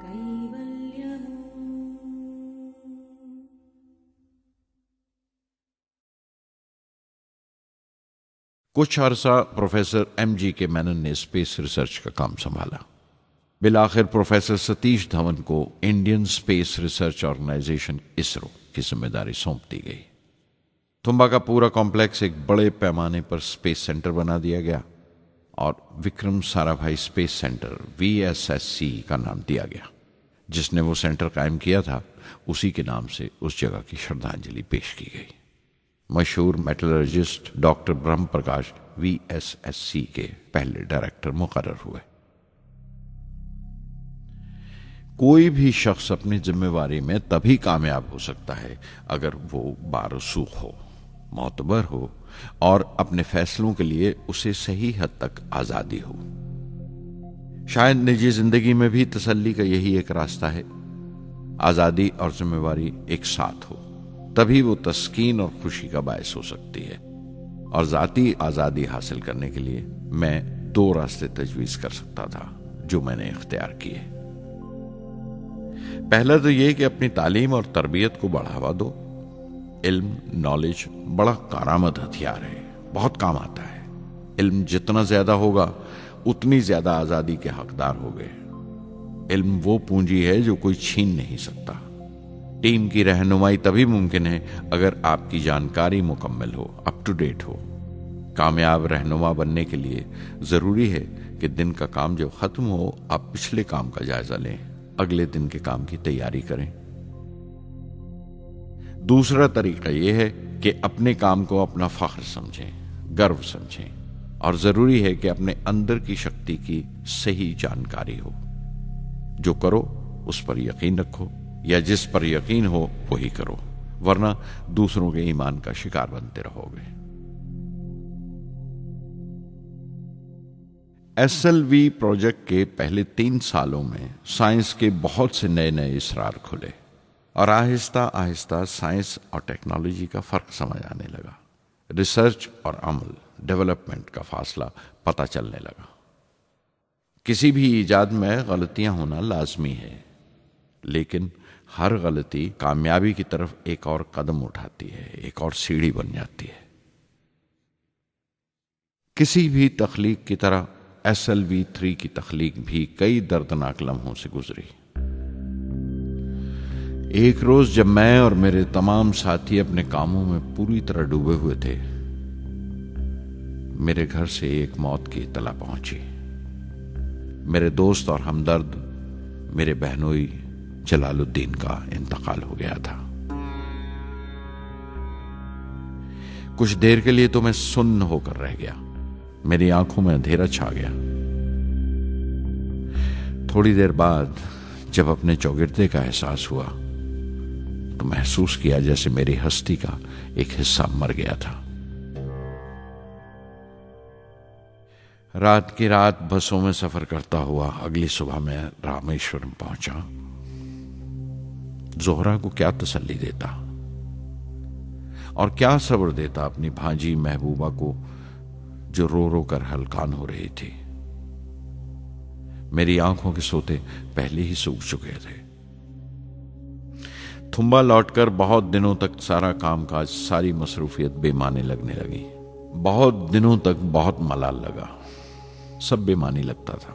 కైవల్యము. कुछ अरसा प्रोफेसर एमजी के मेनन ने स्पेस रिसर्च का काम संभाला। बिलाखिर प्रोफेसर सतीश धवन को Indian space research organisation ISRO की जिम्मेदारी सौंप दी गई। तुम्बा का पूरा कॉम्प्लेक्स एक बड़े पैमाने पर स्पेस सेंटर बना दिया गया और Vikram Sarabhai space centre VSSC का नाम दिया गया। जिसने वो सेंटर कायम किया था उसी के नाम से उस जगह की श्रद्धांजलि पेश की गई। मशहूर मेटलर्जिस्ट डॉक्टर ब्रह्म प्रकाश VSSC के पहले डायरेक्टर मुकर्रर हुए। कोई भी शख्स अपनी जिम्मेवारी में तभी कामयाब हो सकता है अगर वो बारसूख हो, मोतबर हो और अपने फैसलों के लिए उसे सही हद तक आजादी हो। शायद निजी जिंदगी में भी तसल्ली का यही एक रास्ता है। आजादी और जिम्मेवारी एक साथ हो, तभी वो तस्कीन और खुशी का बायस हो सकती है। और जाती आजादी हासिल करने के लिए मैं 2 रास्ते तजवीज कर सकता था जो मैंने इख्तियार किए। पहला तो ये कि अपनी तालीम और तरबियत को बढ़ावा दो। इल्म, नॉलेज बड़ा कारआमद हथियार है, बहुत काम आता है। इल्म जितना ज्यादा होगा उतनी ज्यादा आजादी के हकदार होगे। इल्म वो पूंजी है जो कोई छीन नहीं सकता। टीम की रहनुमाई तभी मुमकिन है अगर आपकी जानकारी मुकम्मल हो, अप टू डेट हो। कामयाब रहनुमा बनने के लिए जरूरी है कि दिन का काम जब खत्म हो आप पिछले काम का जायजा लें, अगले दिन के काम की तैयारी करें। दूसरा तरीका यह है कि अपने काम को अपना फख्र समझें, गर्व समझें और जरूरी है कि अपने अंदर की शक्ति की सही जानकारी हो। जो करो उस पर यकीन रखो या जिस पर यकीन हो वही करो, वरना दूसरों के ईमान का शिकार बनते रहोगे। SLV प्रोजेक्ट के पहले 3 सालों में साइंस के बहुत से नए नए इसरार खुले और आहिस्ता आहिस्ता साइंस और टेक्नोलॉजी का फर्क समझ आने लगा। रिसर्च और अमल, डेवलपमेंट का फासला पता चलने लगा। किसी भी ईजाद में गलतियां होना लाजमी है, लेकिन हर गलती कामयाबी की तरफ एक और कदम उठाती है, एक और सीढ़ी बन जाती है। किसी भी तख्लीक की तरह SLV-3 की तख्लीक भी कई दर्दनाक लम्हों से गुजरी। एक रोज जब मैं और मेरे तमाम साथी अपने कामों में पूरी तरह डूबे हुए थे, मेरे घर से एक मौत की इत्तला पहुंची। मेरे दोस्त और हमदर्द मेरे बहनोई जलालुद्दीन का इंतकाल हो गया था। कुछ देर के लिए तो मैं सुन्न होकर रह गया। मेरी आंखों में अंधेरा छा गया। थोड़ी देर बाद जब अपने चौगिरदे का एहसास हुआ तो महसूस किया जैसे मेरी हस्ती का एक हिस्सा मर गया था। रात की रात बसों में सफर करता हुआ अगली सुबह मैं रामेश्वरम पहुंचा। जोहरा को क्या तसल्ली देता और क्या सब्र देता अपनी भांजी महबूबा को जो रो रो कर हलकान हो रही थी। मेरी आंखों के सोते पहले ही सूख चुके थे। थुम्बा लौटकर बहुत दिनों तक सारा कामकाज, सारी मसरूफियत बेमानी लगने लगी। बहुत दिनों तक बहुत मलाल लगा, सब बेमानी लगता था।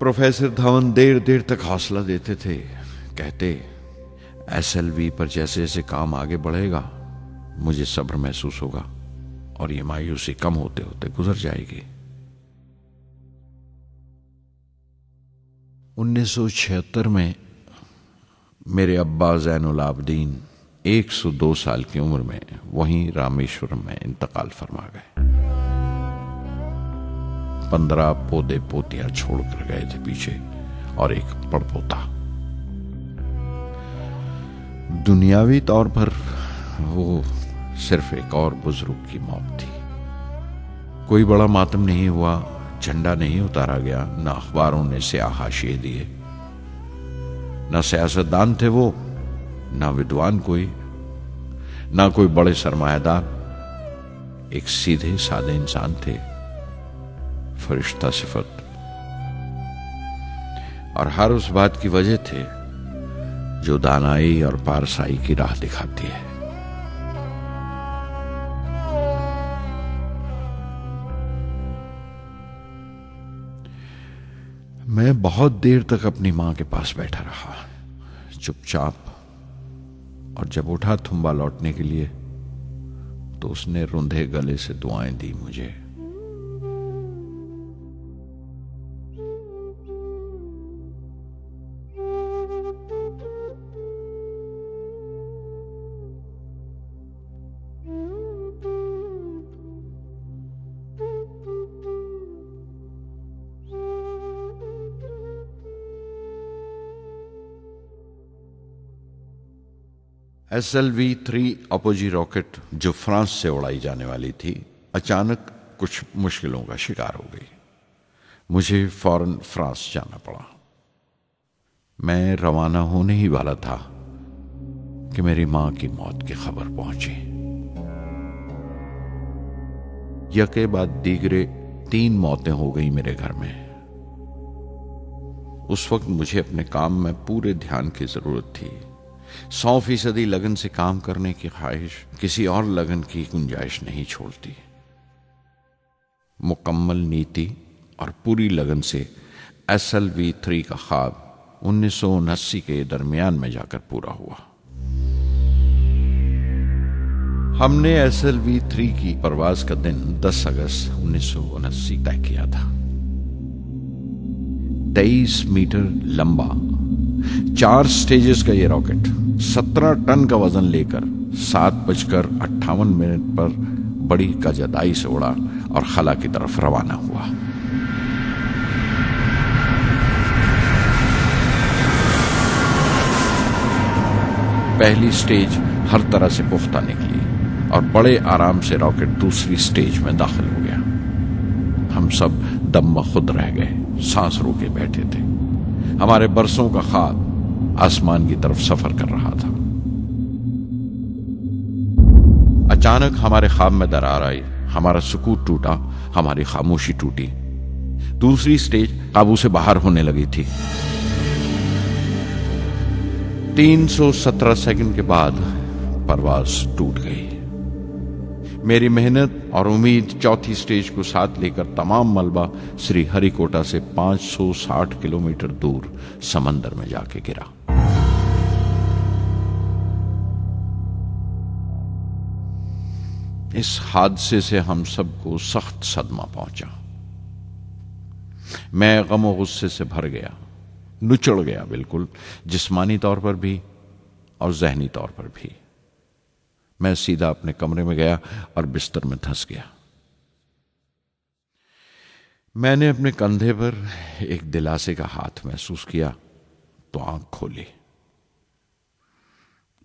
प्रोफेसर धवन देर देर तक हौसला देते थे। कहते SLV पर जैसे जैसे काम आगे बढ़ेगा मुझे सब्र महसूस होगा और ये मायूसी कम होते होते गुजर जाएगी। 1976 में मेरे अब्बा ज़ैनुल आबदीन 102 साल की उम्र में वहीं रामेश्वरम में इंतकाल फरमा गए। 15 पोते पोतियां छोड़कर गए थे पीछे और एक पड़पोता। दुनियावी तौर पर वो सिर्फ एक और बुजुर्ग की मौत थी। कोई बड़ा मातम नहीं हुआ, झंडा नहीं उतारा गया, न अखबारों ने स्याह हाशिए दिए, न सियासतदान थे वो, न विद्वान कोई, न कोई बड़े सरमायादार। एक सीधे सादे इंसान थे, फरिश्ता सिफत, और हर उस बात की वजह थे जो दानाई और पारसाई की राह दिखाती है। मैं बहुत देर तक अपनी मां के पास बैठा रहा, चुपचाप, और जब उठा थुम्बा लौटने के लिए तो उसने रुंधे गले से दुआएं दी मुझे। SLV-3 अपोजी रॉकेट जो फ्रांस से उड़ाई जाने वाली थी, अचानक कुछ मुश्किलों का शिकार हो गई। मुझे फौरन फ्रांस जाना पड़ा। मैं रवाना होने ही वाला था कि मेरी मां की मौत की खबर पहुंची। यके बाद दीगरे 3 मौतें हो गई मेरे घर में। उस वक्त मुझे अपने काम में पूरे ध्यान की जरूरत थी। 100% लगन से काम करने की ख्वाहिश किसी और लगन की गुंजाइश नहीं छोड़ती। मुकम्मल नीति और पूरी लगन से SLV-3 का ख्वाब 1979 के दरमियान में जाकर पूरा हुआ। हमने SLV-3 की परवाज का दिन 10 अगस्त 1979 तय किया था। 23 मीटर लंबा 4 स्टेजेस का यह रॉकेट 17 टन का वजन लेकर 7:58 पर बड़ी कजदाई से उड़ा और खला की तरफ रवाना हुआ। पहली स्टेज हर तरह से पुख्ता निकली और बड़े आराम से रॉकेट दूसरी स्टेज में दाखिल हो गया। हम सब दम खुद रह गए, सांस रोके बैठे थे। हमारे बरसों का ख्वाब आसमान की तरफ सफर कर रहा था। अचानक हमारे ख्वाब में दरार आई, हमारा सुकून टूटा, हमारी खामोशी टूटी। दूसरी स्टेज काबू से बाहर होने लगी थी। 317 सेकंड के बाद परवाज टूट गई। मेरी मेहनत और उम्मीद चौथी स्टेज को साथ लेकर तमाम मलबा श्री हरिकोटा से 560 किलोमीटर दूर समंदर में जाके गिरा। इस हादसे से हम सबको सख्त सदमा पहुंचा। मैं गम और गुस्से से भर गया, नुचड़ गया, बिल्कुल जिस्मानी तौर पर भी और जहनी तौर पर भी। मैं सीधा अपने कमरे में गया और बिस्तर में धंस गया। मैंने अपने कंधे पर एक दिलासे का हाथ महसूस किया तो आंख खोली।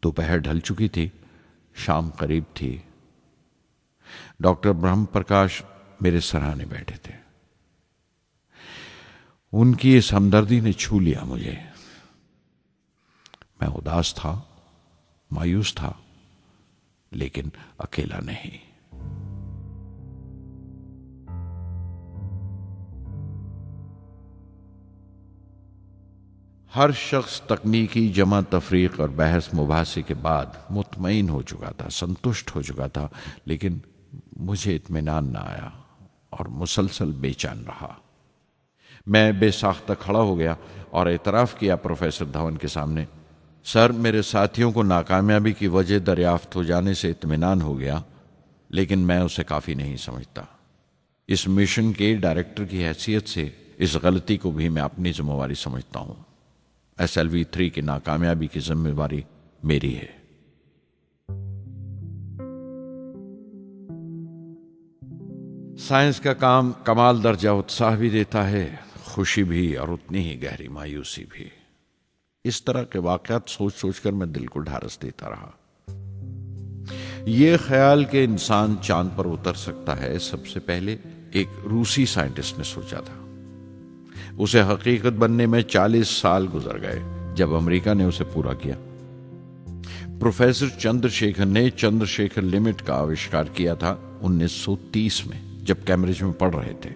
दोपहर ढल चुकी थी, शाम करीब थी। डॉक्टर ब्रह्म प्रकाश मेरे सराहने बैठे थे। उनकी इस हमदर्दी ने छू लिया मुझे। मैं उदास था, मायूस था, लेकिन अकेला नहीं। हर शख्स तकनीकी जमा तफरीक और बहस मुबासे के बाद मुतमईन हो चुका था, संतुष्ट हो चुका था, लेकिन मुझे इत्मीनान ना आया और मुसलसल बेचैन रहा। मैं बेसाख्ता खड़ा हो गया और एतराफ किया प्रोफेसर धवन के सामने, सर, मेरे साथियों को नाकामयाबी की वजह दरियाफ्त हो जाने से इत्मीनान हो गया, लेकिन मैं उसे काफी नहीं समझता। इस मिशन के डायरेक्टर की हैसियत से इस गलती को भी मैं अपनी जिम्मेवारी समझता हूं। SLV-3 की नाकामयाबी की जिम्मेवारी मेरी है। साइंस का काम कमाल दर्जा उत्साह भी देता है, खुशी भी और उतनी ही गहरी मायूसी भी। इस तरह के वाकयात सोच सोचकर मैं दिल को ढारस देता रहा। यह ख्याल कि इंसान चांद पर उतर सकता है सबसे पहले एक रूसी साइंटिस्ट ने सोचा था। उसे हकीकत बनने में 40 साल गुजर गए जब अमेरिका ने उसे पूरा किया। प्रोफेसर चंद्रशेखर ने चंद्रशेखर लिमिट का आविष्कार किया था 1930 में, जब कैम्ब्रिज में पढ़ रहे थे।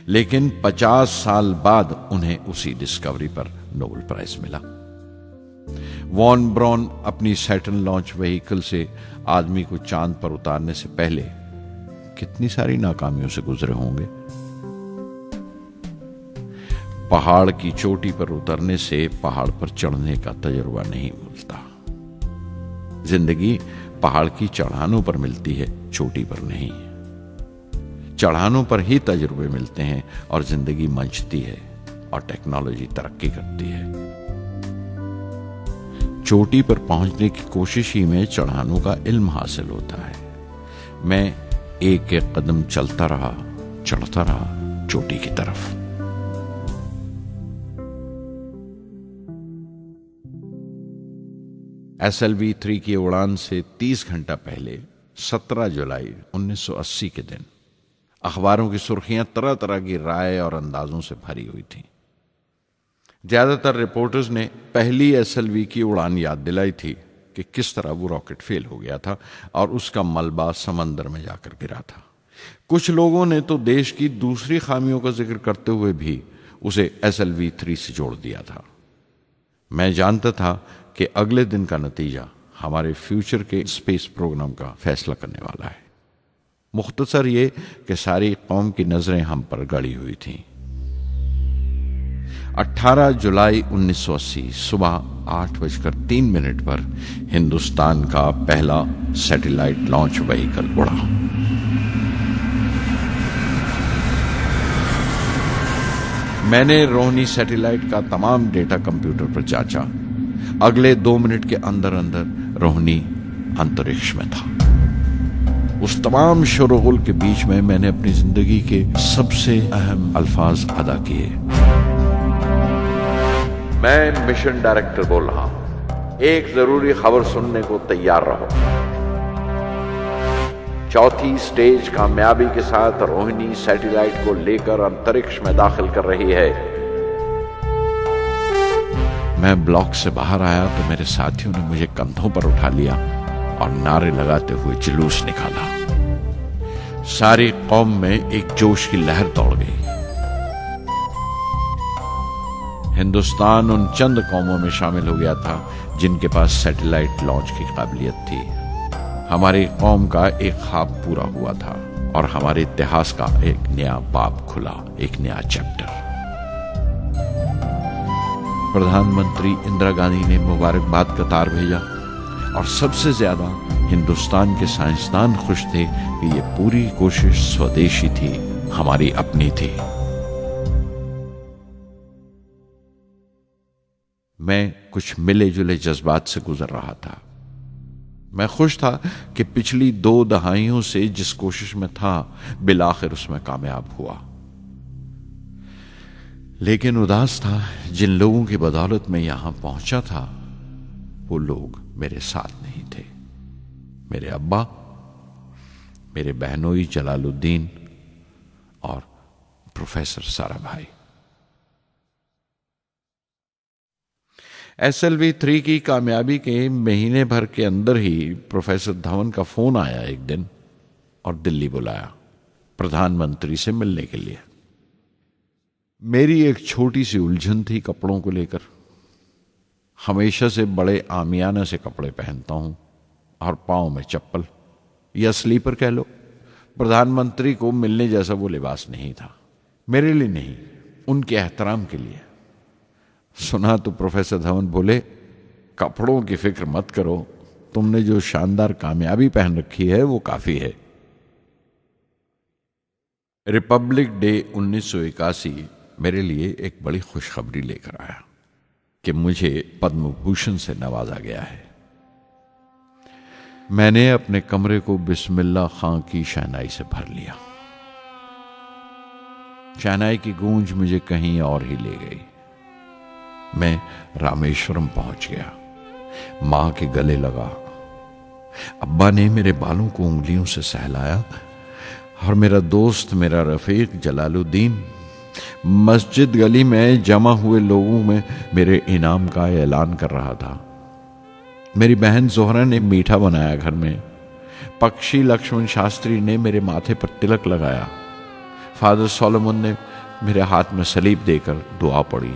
लेकिन 50 साल बाद उन्हें उसी डिस्कवरी पर नोबेल प्राइज मिला। वॉन ब्रॉन अपनी सैटर्न लॉन्च व्हीकल से आदमी को चांद पर उतारने से पहले कितनी सारी नाकामियों से गुजरे होंगे। पहाड़ की चोटी पर उतरने से पहाड़ पर चढ़ने का तजुर्बा नहीं मिलता। जिंदगी पहाड़ की चढ़ानों पर मिलती है, चोटी पर नहीं। चढ़ानों पर ही तजुर्बे मिलते हैं और जिंदगी मंचती है और टेक्नोलॉजी तरक्की करती है। चोटी पर पहुंचने की कोशिश ही में चढ़ानों का इल्म हासिल होता है। मैं एक एक कदम चलता रहा, चढ़ता रहा चोटी की तरफ। SLV-3 की उड़ान से 30 घंटा पहले 17 जुलाई 1980 के दिन अखबारों की सुर्खियां तरह तरह की राय और अंदाजों से भरी हुई थीं। ज्यादातर रिपोर्टर्स ने पहली SLV की उड़ान याद दिलाई थी कि किस तरह वो रॉकेट फेल हो गया था और उसका मलबा समंदर में जाकर गिरा था। कुछ लोगों ने तो देश की दूसरी खामियों का जिक्र करते हुए भी उसे SLV-3 से जोड़ दिया था। मैं जानता था कि अगले दिन का नतीजा हमारे फ्यूचर के स्पेस प्रोग्राम का फैसला करने वाला है। मुख्तसर ये कि सारी कौम की नजरें हम पर गड़ी हुई थीं। 18 जुलाई 1980 सुबह 8:03 पर हिंदुस्तान का पहला सैटेलाइट लॉन्च व्हीकल उड़ा। मैंने रोहिणी सैटेलाइट का तमाम डेटा कंप्यूटर पर जांचा। अगले 2 मिनट के अंदर अंदर रोहिणी अंतरिक्ष में था। उस तमाम शोरगुल के बीच में मैंने अपनी जिंदगी के सबसे अहम अल्फाज अदा किए। मैं मिशन डायरेक्टर बोल रहा हूं, एक जरूरी खबर सुनने को तैयार रहो। चौथी स्टेज कामयाबी के साथ रोहिणी सैटेलाइट को लेकर अंतरिक्ष में दाखिल कर रही है। मैं ब्लॉक से बाहर आया तो मेरे साथियों ने मुझे कंधों पर उठा लिया और नारे लगाते हुए जुलूस निकाला। सारी कौम में एक जोश की लहर दौड़ गई। हिंदुस्तान उन चंद कौमों में शामिल हो गया था जिनके पास सैटेलाइट लॉन्च की काबिलियत थी। हमारी कौम का एक ख्वाब पूरा हुआ था और हमारे इतिहास का एक नया बाब खुला, एक नया चैप्टर। प्रधानमंत्री इंदिरा गांधी ने मुबारकबाद का तार भेजा और सबसे ज्यादा हिंदुस्तान के साइंसदान खुश थे कि ये पूरी कोशिश स्वदेशी थी, हमारी अपनी थी। मैं कुछ मिले जुले जज्बात से गुजर रहा था। मैं खुश था कि पिछली 2 दहाइयों से जिस कोशिश में था बिलाखिर उसमें कामयाब हुआ। लेकिन उदास था जिन लोगों की बदौलत में यहां पहुंचा था वो लोग मेरे साथ नहीं थे। मेरे अब्बा, मेरे बहनोई जलालुद्दीन और प्रोफेसर साराभाई। SLV-3 की कामयाबी के महीने भर के अंदर ही प्रोफेसर धवन का फोन आया एक दिन और दिल्ली बुलाया प्रधानमंत्री से मिलने के लिए। मेरी एक छोटी सी उलझन थी कपड़ों को लेकर। हमेशा से बड़े आमियाना से कपड़े पहनता हूं और पांव में चप्पल या स्लीपर कह लो। प्रधानमंत्री को मिलने जैसा वो लिबास नहीं था, मेरे लिए नहीं, उनके एहतराम के लिए। सुना तो प्रोफेसर धवन बोले, कपड़ों की फिक्र मत करो, तुमने जो शानदार कामयाबी पहन रखी है वो काफी है। रिपब्लिक डे 1981 मेरे लिए एक बड़ी खुशखबरी लेकर आया कि मुझे पद्म भूषण से नवाजा गया है। मैंने अपने कमरे को बिस्मिल्लाह खां की शहनाई से भर लिया। शहनाई की गूंज मुझे कहीं और ही ले गई। मैं रामेश्वरम पहुंच गया, मां के गले लगा। अब्बा ने मेरे बालों को उंगलियों से सहलाया और मेरा दोस्त, मेरा रफीक जलालुद्दीन मस्जिद गली में जमा हुए लोगों में मेरे इनाम का ऐलान कर रहा था। मेरी बहन जोहरा ने मीठा बनाया घर में। पक्षी लक्ष्मण शास्त्री ने मेरे माथे पर तिलक लगाया। फादर सोलोमन ने मेरे हाथ में सलीब देकर दुआ पढ़ी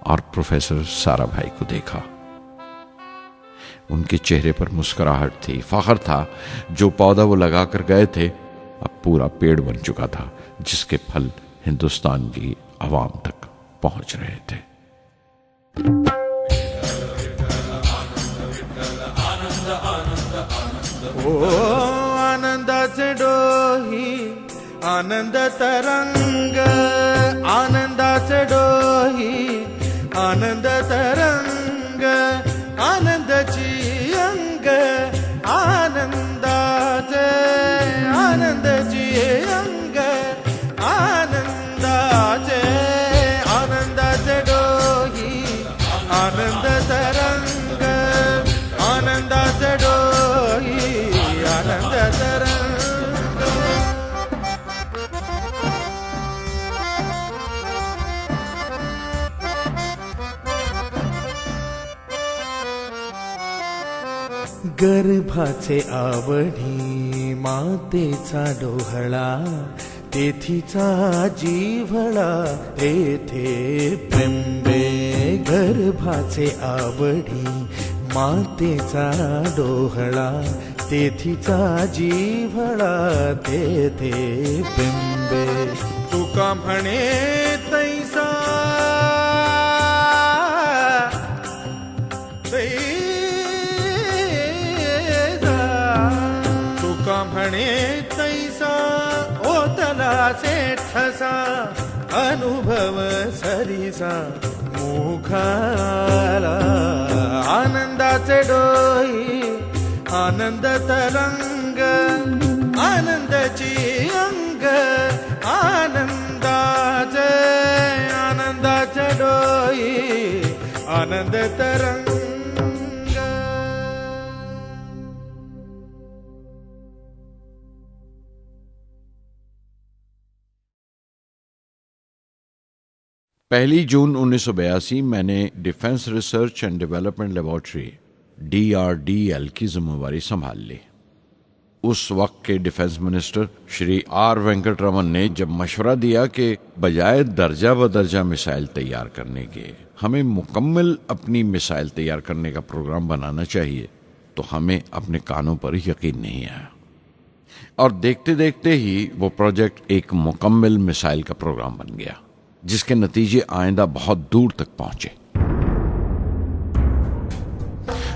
और प्रोफेसर सारा भाई को देखा। उनके चेहरे पर मुस्कुराहट थी, फख्र था। जो पौधा वो लगाकर गए थे अब पूरा पेड़ बन चुका था, जिसके फल हिंदुस्तान की आवाम तक पहुंच रहे थे। ओ आनंदाचे डोही आनंद तरंग, आनंदाचे डोही आनंद तरंग, आनंदाची अंग, आनंदाचे आनंदाची अंग, आनंदाचे आनंदाचे डोही आनंद तरंग, आनंदाचे डोही आनंद तरंग। गर्भाचे आवडी मातेचा डोहळा, तेथीचा जीवळा तेथे बिंबे। गर्भाचे आवडी मातेचा डोहळा, तेथीचा जीवळा तेथे बिंबे। तुका म्हणे तैसा तुका म्हणे तैसा ओतलाचे ठसा, अनुभव सरीसा मुखाला। आनंदाचे डोही आनंद तरंग, आनंदाची अंग, आनंदाचे आनंदाचे डोही आनंद तरंग। पहली जून 1982 मैंने defence research and development laboratory DRDL की जिम्मेवारी संभाल ली। उस वक्त के defence minister Shri R Venkataraman ने जब मशवरा दिया कि बजाय दर्जा बदर्जा मिसाइल तैयार करने के हमें मुकम्मल अपनी मिसाइल तैयार करने का प्रोग्राम बनाना चाहिए, तो हमें अपने कानों पर यकीन नहीं आया और देखते देखते ही वो प्रोजेक्ट एक मुकम्मल मिसाइल का प्रोग्राम बन गया, जिसके नतीजे आइंदा बहुत दूर तक पहुंचे।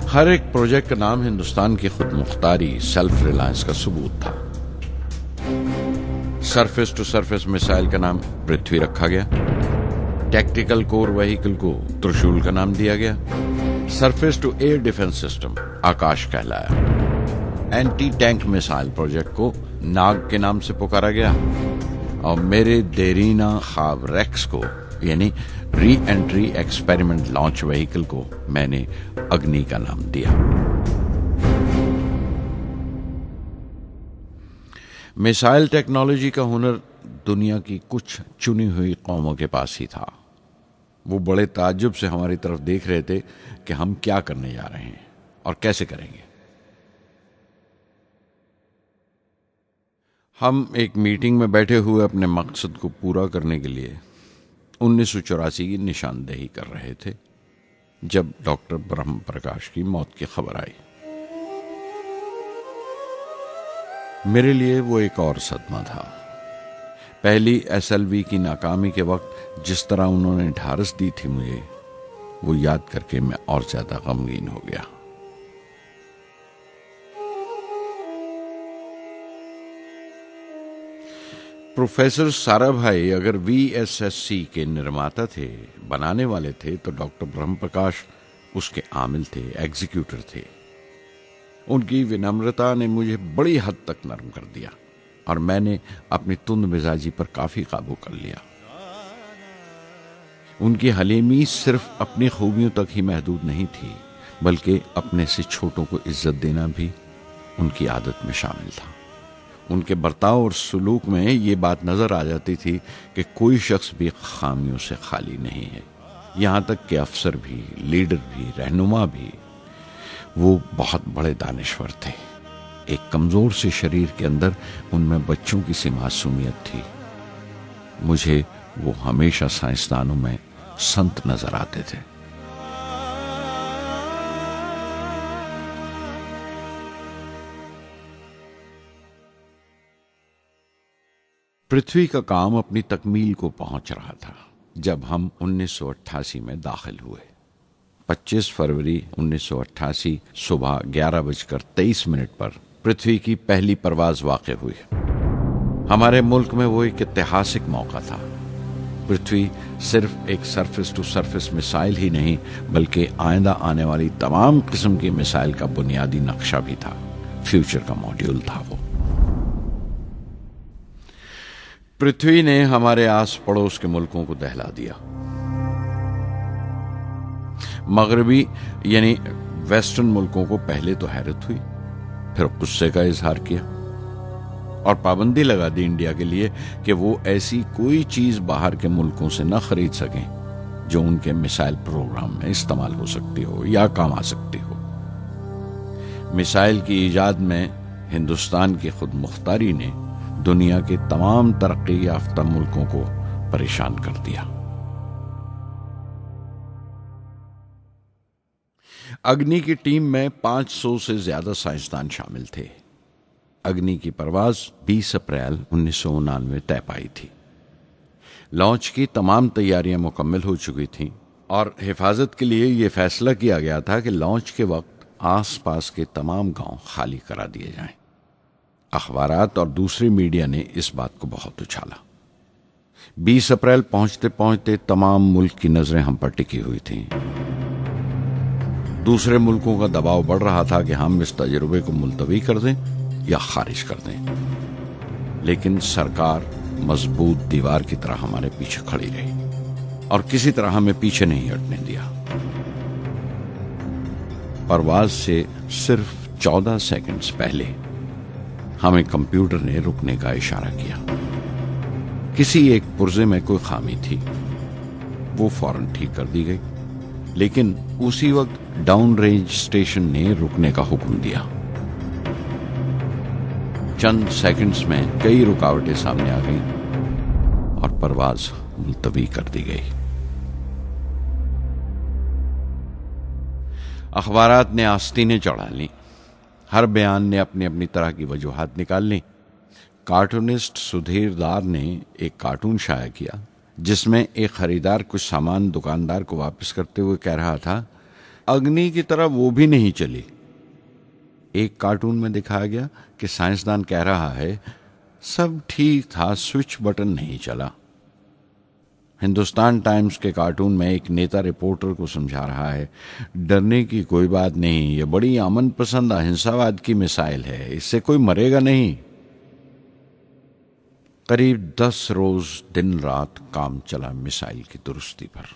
हर एक प्रोजेक्ट का नाम हिंदुस्तान की खुद मुख्तारी, सेल्फ रिलायंस का सबूत था। सरफेस टू सरफेस मिसाइल का नाम पृथ्वी रखा गया। टैक्टिकल कोर व्हीकल को त्रिशूल का नाम दिया गया। Surface to air defence system Akash कहलाया। एंटी टैंक मिसाइल प्रोजेक्ट को नाग के नाम से पुकारा गया और मेरे देरीना ख्वाब रेक्स को, यानी re entry experiment launch vehicle को, मैंने अग्नि का नाम दिया। मिसाइल टेक्नोलॉजी का हुनर दुनिया की कुछ चुनी हुई कौमों के पास ही था। वो बड़े ताज्जुब से हमारी तरफ देख रहे थे कि हम क्या करने जा रहे हैं और कैसे करेंगे। हम एक मीटिंग में बैठे हुए अपने मकसद को पूरा करने के लिए 1984 की निशानदेही कर रहे थे जब डॉक्टर ब्रह्म प्रकाश की मौत की खबर आई। मेरे लिए वो एक और सदमा था। पहली SLV की नाकामी के वक्त जिस तरह उन्होंने ढारस दी थी मुझे, वो याद करके मैं और ज्यादा गमगीन हो गया। प्रोफेसर साराभाई अगर VSSC के निर्माता थे, बनाने वाले थे, तो डॉक्टर ब्रह्म प्रकाश उसके आमिल थे, एग्जीक्यूटर थे। उनकी विनम्रता ने मुझे बड़ी हद तक नरम कर दिया। और मैंने अपनी तुंद मिजाजी पर काफी काबू कर लिया। उनकी हलीमी सिर्फ अपनी खूबियों तक ही महदूद नहीं थी, बल्कि अपने से छोटों को इज्जत देना भी उनकी आदत में शामिल था। उनके बर्ताव और सलूक में ये बात नजर आ जाती थी कि कोई शख्स भी खामियों से खाली नहीं है। यहाँ तक कि अफसर भी, लीडर भी, रहनुमा भी। वो बहुत बड़े दानिश्वर थे। एक कमजोर से शरीर के अंदर उनमें बच्चों की सी मासूमियत थी। मुझे वो हमेशा साइंसदानों में संत नजर आते थे। पृथ्वी का काम अपनी तकमील को पहुंच रहा था जब हम 1988 में दाखिल हुए। 25 फरवरी 1988 सुबह 11:23 पर पृथ्वी की पहली परवाज वाक़ई हुई। हमारे मुल्क में वो एक ऐतिहासिक मौका था। पृथ्वी सिर्फ एक सरफेस टू सरफेस मिसाइल ही नहीं, बल्कि आइंदा आने वाली तमाम किस्म की मिसाइल का बुनियादी नक्शा भी था। फ्यूचर का मॉड्यूल था वो। पृथ्वी ने हमारे आस पड़ोस के मुल्कों को दहला दिया। मगरबी यानी वेस्टर्न मुल्कों को पहले तो हैरत हुई, फिर गुस्से का इजहार किया और पाबंदी लगा दी इंडिया के लिए कि वो ऐसी कोई चीज बाहर के मुल्कों से न खरीद सकें जो उनके मिसाइल प्रोग्राम में इस्तेमाल हो सकती हो या काम आ सकती हो। मिसाइल की इजाद में हिंदुस्तान की खुद मुख्तारी ने दुनिया के तमाम तरक्की याफ्ता मुल्कों को परेशान कर दिया। अग्नि की टीम में 500 से ज्यादा साइंसदान शामिल थे। अग्नि की परवाज 20 अप्रैल 1999 तय पाई थी। लॉन्च की तमाम तैयारियां मुकम्मल हो चुकी थीं और हिफाजत के लिए यह फैसला किया गया था कि लॉन्च के वक्त आसपास के तमाम गांव खाली करा दिए जाएं। अखबारात और दूसरी मीडिया ने इस बात को बहुत उछाला। 20 अप्रैल पहुंचते पहुंचते तमाम मुल्क की नजरें हम पर टिकी हुई थीं। दूसरे मुल्कों का दबाव बढ़ रहा था कि हम इस तजुर्बे को मुलतवी कर दें या खारिज कर दें, लेकिन सरकार मजबूत दीवार की तरह हमारे पीछे खड़ी रही और किसी तरह हमें पीछे नहीं हटने दिया। परवाज से सिर्फ 14 सेकंड्स पहले हमें कंप्यूटर ने रुकने का इशारा किया। किसी एक पुर्जे में कोई खामी थी, वो फौरन ठीक कर दी गई, लेकिन उसी वक्त डाउन रेंज स्टेशन ने रुकने का हुक्म दिया। चंद सेकंड्स में कई रुकावटें सामने आ गईं और परवाज मुलतवी कर दी गई। अखबारात ने आस्तीनें चढ़ा ली। हर बयान ने अपनी अपनी तरह की वजूहात निकाल ली। कार्टूनिस्ट सुधीर दार ने एक कार्टून शाया किया जिसमें एक खरीदार कुछ सामान दुकानदार को वापस करते हुए कह रहा था, अग्नि की तरह वो भी नहीं चली। एक कार्टून में दिखाया गया कि साइंसदान कह रहा है, सब ठीक था, स्विच बटन नहीं चला। हिंदुस्तान टाइम्स के कार्टून में एक नेता रिपोर्टर को समझा रहा है, डरने की कोई बात नहीं, ये बड़ी अमन पसंद अहिंसावाद की मिसाइल है, इससे कोई मरेगा नहीं। करीब 10 रोज दिन रात काम चला मिसाइल की दुरुस्ती पर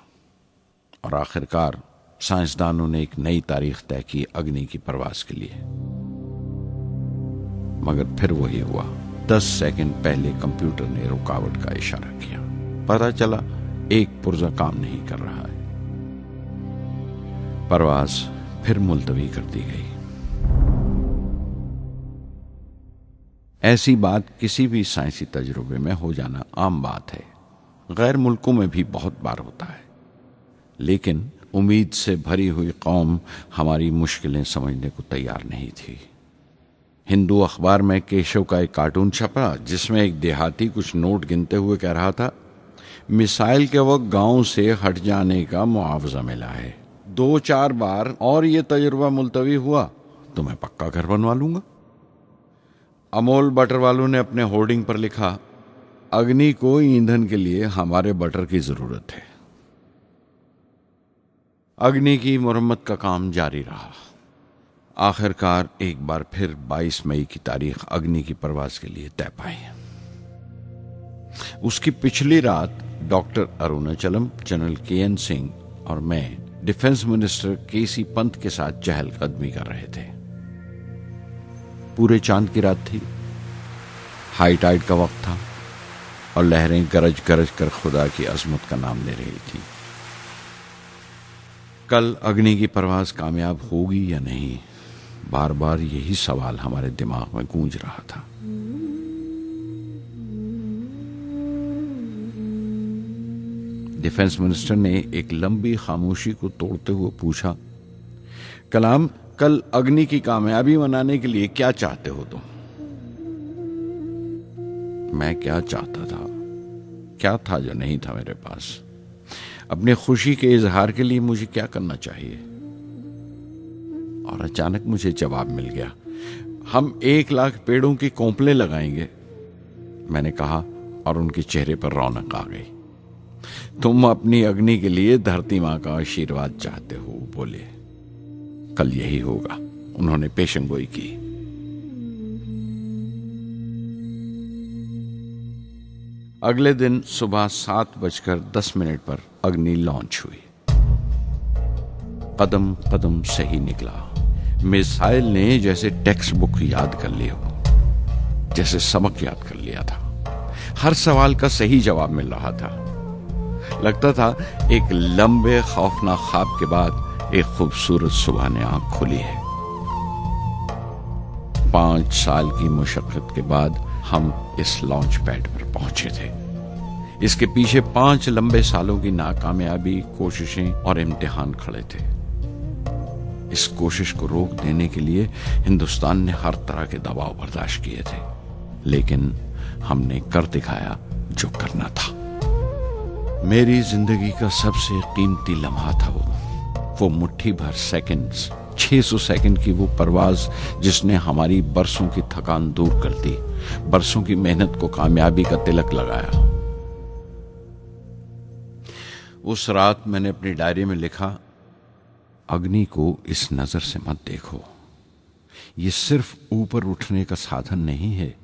और आखिरकार साइंसदानों ने एक नई तारीख तय की अग्नि की परवाज के लिए। मगर फिर वही हुआ। 10 सेकंड पहले कंप्यूटर ने रुकावट का इशारा किया। पता चला एक पुर्जा काम नहीं कर रहा है। परवाज फिर मुलतवी कर दी गई। ऐसी बात किसी भी साइंसी तजुर्बे में हो जाना आम बात है। गैर मुल्कों में भी बहुत बार होता है, लेकिन उम्मीद से भरी हुई कौम हमारी मुश्किलें समझने को तैयार नहीं थी। हिंदू अखबार में केशव का एक कार्टून छपा जिसमें एक देहाती कुछ नोट गिनते हुए कह रहा था, मिसाइल के वक्त गांव से हट जाने का मुआवजा मिला है। 2-4 बार और ये तजुर्बा मुलतवी हुआ तो मैं पक्का घर बनवा लूंगा। अमोल बटर वालों ने अपने होर्डिंग पर लिखा, अग्नि को ईंधन के लिए हमारे बटर की जरूरत है। अग्नि की मुरम्मत का काम जारी रहा। आखिरकार एक बार फिर 22 मई की तारीख अग्नि की परवाज के लिए तय पाई। उसकी पिछली रात doctor Arunachalam, general KN Singh और मैं डिफेंस मिनिस्टर KC पंत के साथ चहलकदमी कर रहे थे। पूरे चांद की रात थी, हाई टाइड का वक्त था और लहरें गरज गरज कर खुदा की अजमत का नाम ले रही थी। कल अग्नि की परवाज कामयाब होगी या नहीं, बार बार यही सवाल हमारे दिमाग में गूंज रहा था। डिफेंस मिनिस्टर ने एक लंबी खामोशी को तोड़ते हुए पूछा, कलाम, कल अग्नि की कामयाबी मनाने के लिए क्या चाहते हो तुम? मैं क्या चाहता था? क्या था जो नहीं था मेरे पास? अपनी खुशी के इजहार के लिए मुझे क्या करना चाहिए? और अचानक मुझे जवाब मिल गया, हम 1 लाख पेड़ों की कोंपलें लगाएंगे, मैंने कहा और उनके चेहरे पर रौनक आ गई। तुम अपनी अग्नि के लिए धरती मां का आशीर्वाद चाहते हो, बोले। कल यही होगा, उन्होंने पेशेंगोई की। अगले दिन सुबह 7:10 पर अग्नि लॉन्च हुई। कदम कदम सही निकला। मिसाइल ने जैसे टेक्स्ट बुक याद कर ली हो, जैसे सबक याद कर लिया था। हर सवाल का सही जवाब मिल रहा था। लगता था एक लंबे खौफनाक ख्वाब के बाद एक खूबसूरत सुबह ने आंख खोली है। 5 साल की मुशक्कत के बाद हम इस लॉन्च पैड पर पहुंचे थे। इसके पीछे 5 लंबे सालों की नाकामयाबी, कोशिशें और इम्तिहान खड़े थे। इस कोशिश को रोक देने के लिए हिंदुस्तान ने हर तरह के दबाव बर्दाश्त किए थे, लेकिन हमने कर दिखाया जो करना था। मेरी जिंदगी का सबसे कीमती लम्हा था वो मुट्ठी भर सेकंड्स, 600 सेकंड की वो परवाज जिसने हमारी बरसों की थकान दूर कर दी, बरसों की मेहनत को कामयाबी का तिलक लगाया। उस रात मैंने अपनी डायरी में लिखा, अग्नि को इस नजर से मत देखो। ये सिर्फ ऊपर उठने का साधन नहीं है,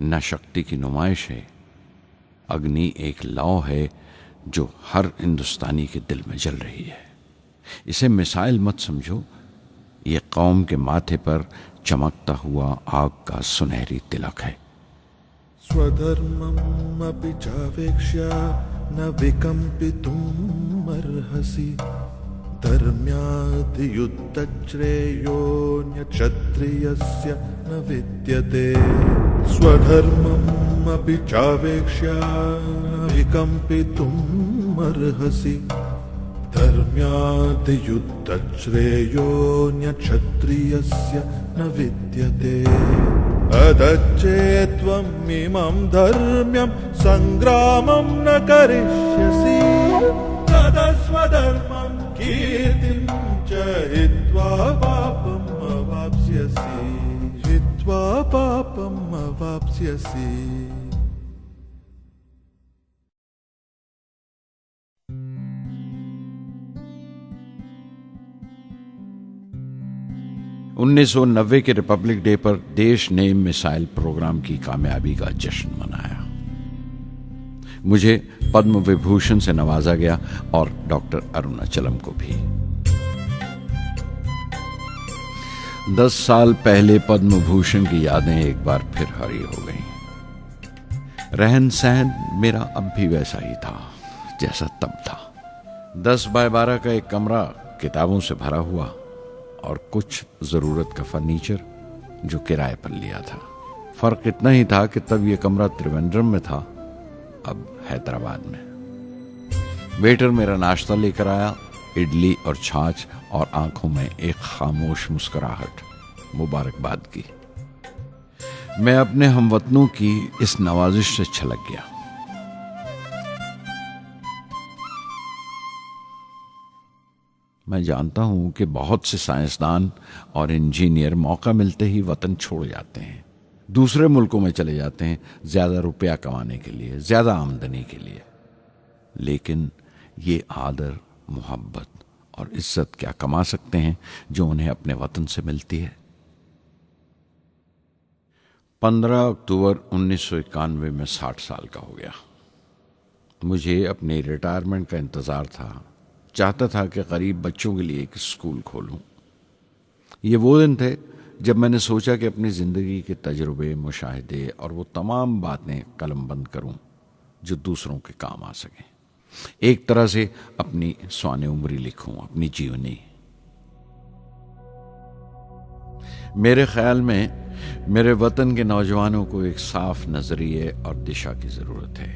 न शक्ति की नुमाइश है। अग्नि एक लौ है जो हर हिंदुस्तानी के दिल में जल रही है। इसे मिसाइल मत समझो, ये कौम के माथे पर चमकता हुआ आग का सुनहरी तिलक है। स्वधर्मम् अपि चावेक्ष्य न विकम्पितुम् अर्हसि, धर्म्याद् युद्धश्रेयोऽन्य क्षत्रियस्य न विद्यते। स्वधर्मम् अपि चावेक्ष्य न विकम्पितुम् अर्हसि, धर्म्याद् युद्धश्रेयोऽन्य क्षत्रियस्य न विद्यते। अदच्चेत्त्वम् इमं धर्म्यं सङ्ग्रामं न करिष्यसि, तदस्वधर्मं कीर्तिं च हित्वा पापम् अवाप्स्यसि, हित्वा पापम् अवाप्स्यसि। $1990 के रिपब्लिक डे पर देश ने मिसाइल प्रोग्राम की कामयाबी का जश्न मनाया। मुझे पद्म विभूषण से नवाजा गया और डॉक्टर अरुणाचलम को भी। 10 साल पहले पद्म भूषण की यादें एक बार फिर हरी हो गईं। रहन सहन मेरा अब भी वैसा ही था जैसा तब था। 10 बाय 12 का एक कमरा किताबों से भरा हुआ और कुछ जरूरत का फर्नीचर जो किराए पर लिया था। फर्क इतना ही था कि तब यह कमरा त्रिवेंद्रम में था, अब हैदराबाद में। वेटर मेरा नाश्ता लेकर आया, इडली और छाछ, और आंखों में एक खामोश मुस्कुराहट, मुबारकबाद की। मैं अपने हमवतनों की इस नवाजिश से छलक गया। मैं जानता हूं कि बहुत से साइंसदान और इंजीनियर मौका मिलते ही वतन छोड़ जाते हैं, दूसरे मुल्कों में चले जाते हैं ज्यादा रुपया कमाने के लिए, ज्यादा आमदनी के लिए। लेकिन ये आदर, मोहब्बत और इज्जत क्या कमा सकते हैं जो उन्हें अपने वतन से मिलती है। 15 अक्टूबर 1991 में 60 साल का हो गया। मुझे अपने रिटायरमेंट का इंतज़ार था। चाहता था कि गरीब बच्चों के लिए एक स्कूल खोलूं। ये वो दिन थे जब मैंने सोचा कि अपनी ज़िंदगी के तजुर्बे, मुशाहिदे और वो तमाम बातें कलमबंद करूं जो दूसरों के काम आ सकें। एक तरह से अपनी स्वाने उम्री लिखूं, अपनी जीवनी। मेरे ख्याल में मेरे वतन के नौजवानों को एक साफ नजरिए और दिशा की ज़रूरत है।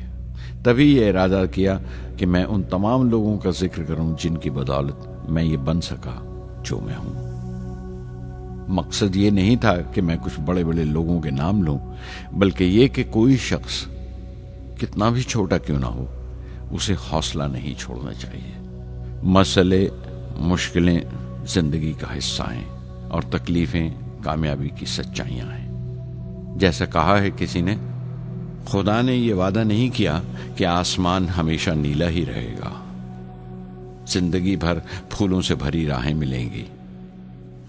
तभी ये इरादा किया कि मैं उन तमाम लोगों का जिक्र करूं जिनकी बदौलत मैं ये बन सका जो मैं हूं। मकसद ये नहीं था कि मैं कुछ बड़े बड़े लोगों के नाम लूं, बल्कि ये कि कोई शख्स कितना भी छोटा क्यों ना हो, उसे हौसला नहीं छोड़ना चाहिए। मसले, मुश्किलें जिंदगी का हिस्सा हैं और तकलीफें कामयाबी की सच्चाइयां हैं। जैसा कहा है किसी ने, खुदा ने यह वादा नहीं किया कि आसमान हमेशा नीला ही रहेगा, जिंदगी भर फूलों से भरी राहें मिलेंगी।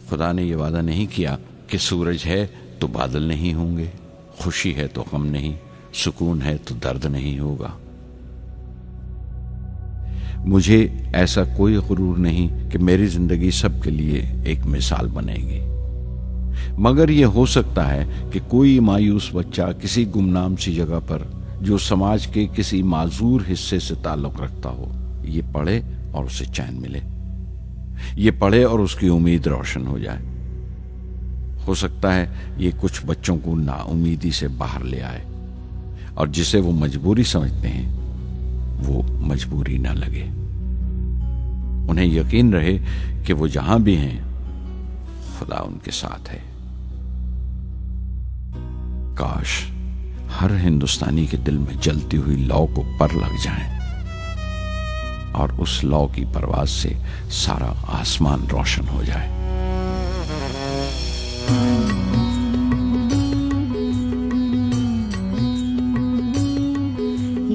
खुदा ने यह वादा नहीं किया कि सूरज है तो बादल नहीं होंगे, खुशी है तो गम नहीं, सुकून है तो दर्द नहीं होगा। मुझे ऐसा कोई गुरूर नहीं कि मेरी जिंदगी सबके लिए एक मिसाल बनेगी, मगर यह हो सकता है कि कोई मायूस बच्चा किसी गुमनाम सी जगह पर जो समाज के किसी माजूर हिस्से से ताल्लुक रखता हो, ये पढ़े और उसे चैन मिले, ये पढ़े और उसकी उम्मीद रोशन हो जाए। हो सकता है ये कुछ बच्चों को नाउमीदी से बाहर ले आए और जिसे वो मजबूरी समझते हैं वो मजबूरी ना लगे। उन्हें यकीन रहे कि वो जहां भी हैं खुदा उनके साथ है। काश हर हिंदुस्तानी के दिल में जलती हुई लौ को पर लग जाए और उस लौ की परवाज से सारा आसमान रोशन हो जाए।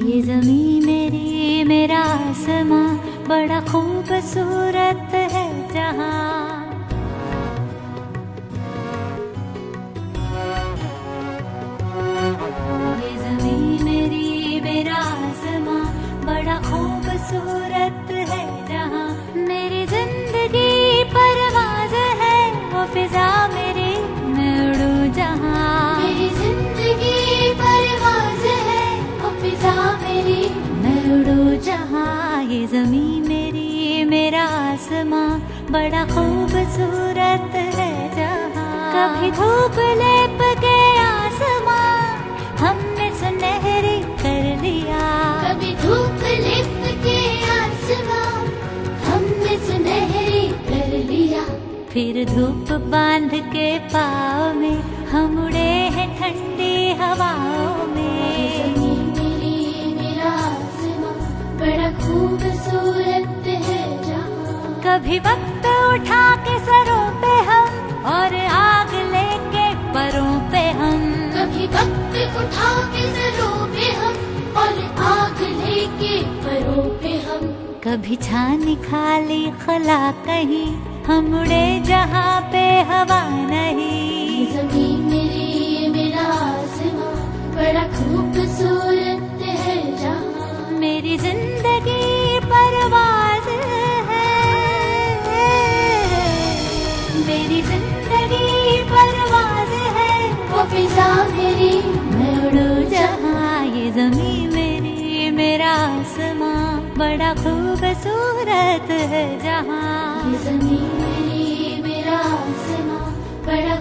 ये ज़मीं मेरी, मेरा आसमां, बड़ा खूबसूरत है जहां। ये ज़मीं मेरी, मेरा आसमां, बड़ा खूबसूरत है जहां। मेरी जिंदगी परवाज़ है, वो फिजा मेरी, मैं उड़ूं जहां। मेरी जिंदगी परवाज़ है, वो फिजा मेरी, मैं उड़ूं जहां। ये ज़मीं मेरी, मेरा आसमां, बड़ा खूबसूरत है जहां। कभी धूप लेप के आसमां हमने सुनहरी कर लिया। कभी धूप लेप के आसमां हमने सुनहरी कर लिया। फिर धूप बांध के पाँव में हम उड़े हैं ठंडी हवाओं में। ज़मीं मेरी, मेरा आसमां, बड़ा खूबसूरत है जहां। कभी वक्त उठा के सरों पे हम और आग लेके परों पे हम। कभी वक्त उठा के सरों पे हम और आग लेके परों पे हम। कभी छानी खाली खला कहीं, हम उड़े जहाँ पे हवा नहीं। ज़मीं मेरी, मेरा आसमां, बड़ा खूबसूरत है जहां। मेरी जिंदगी परवाज़ है, मेरी जिंदगी परवाज़ है, वो फिजा मेरी, मैं उड़ूं जहां। ये ज़मीं मेरी, मेरा आसमां, बड़ा खूबसूरत है जहां। ये ज़मीं मेरी, मेरा आसमां, बड़ा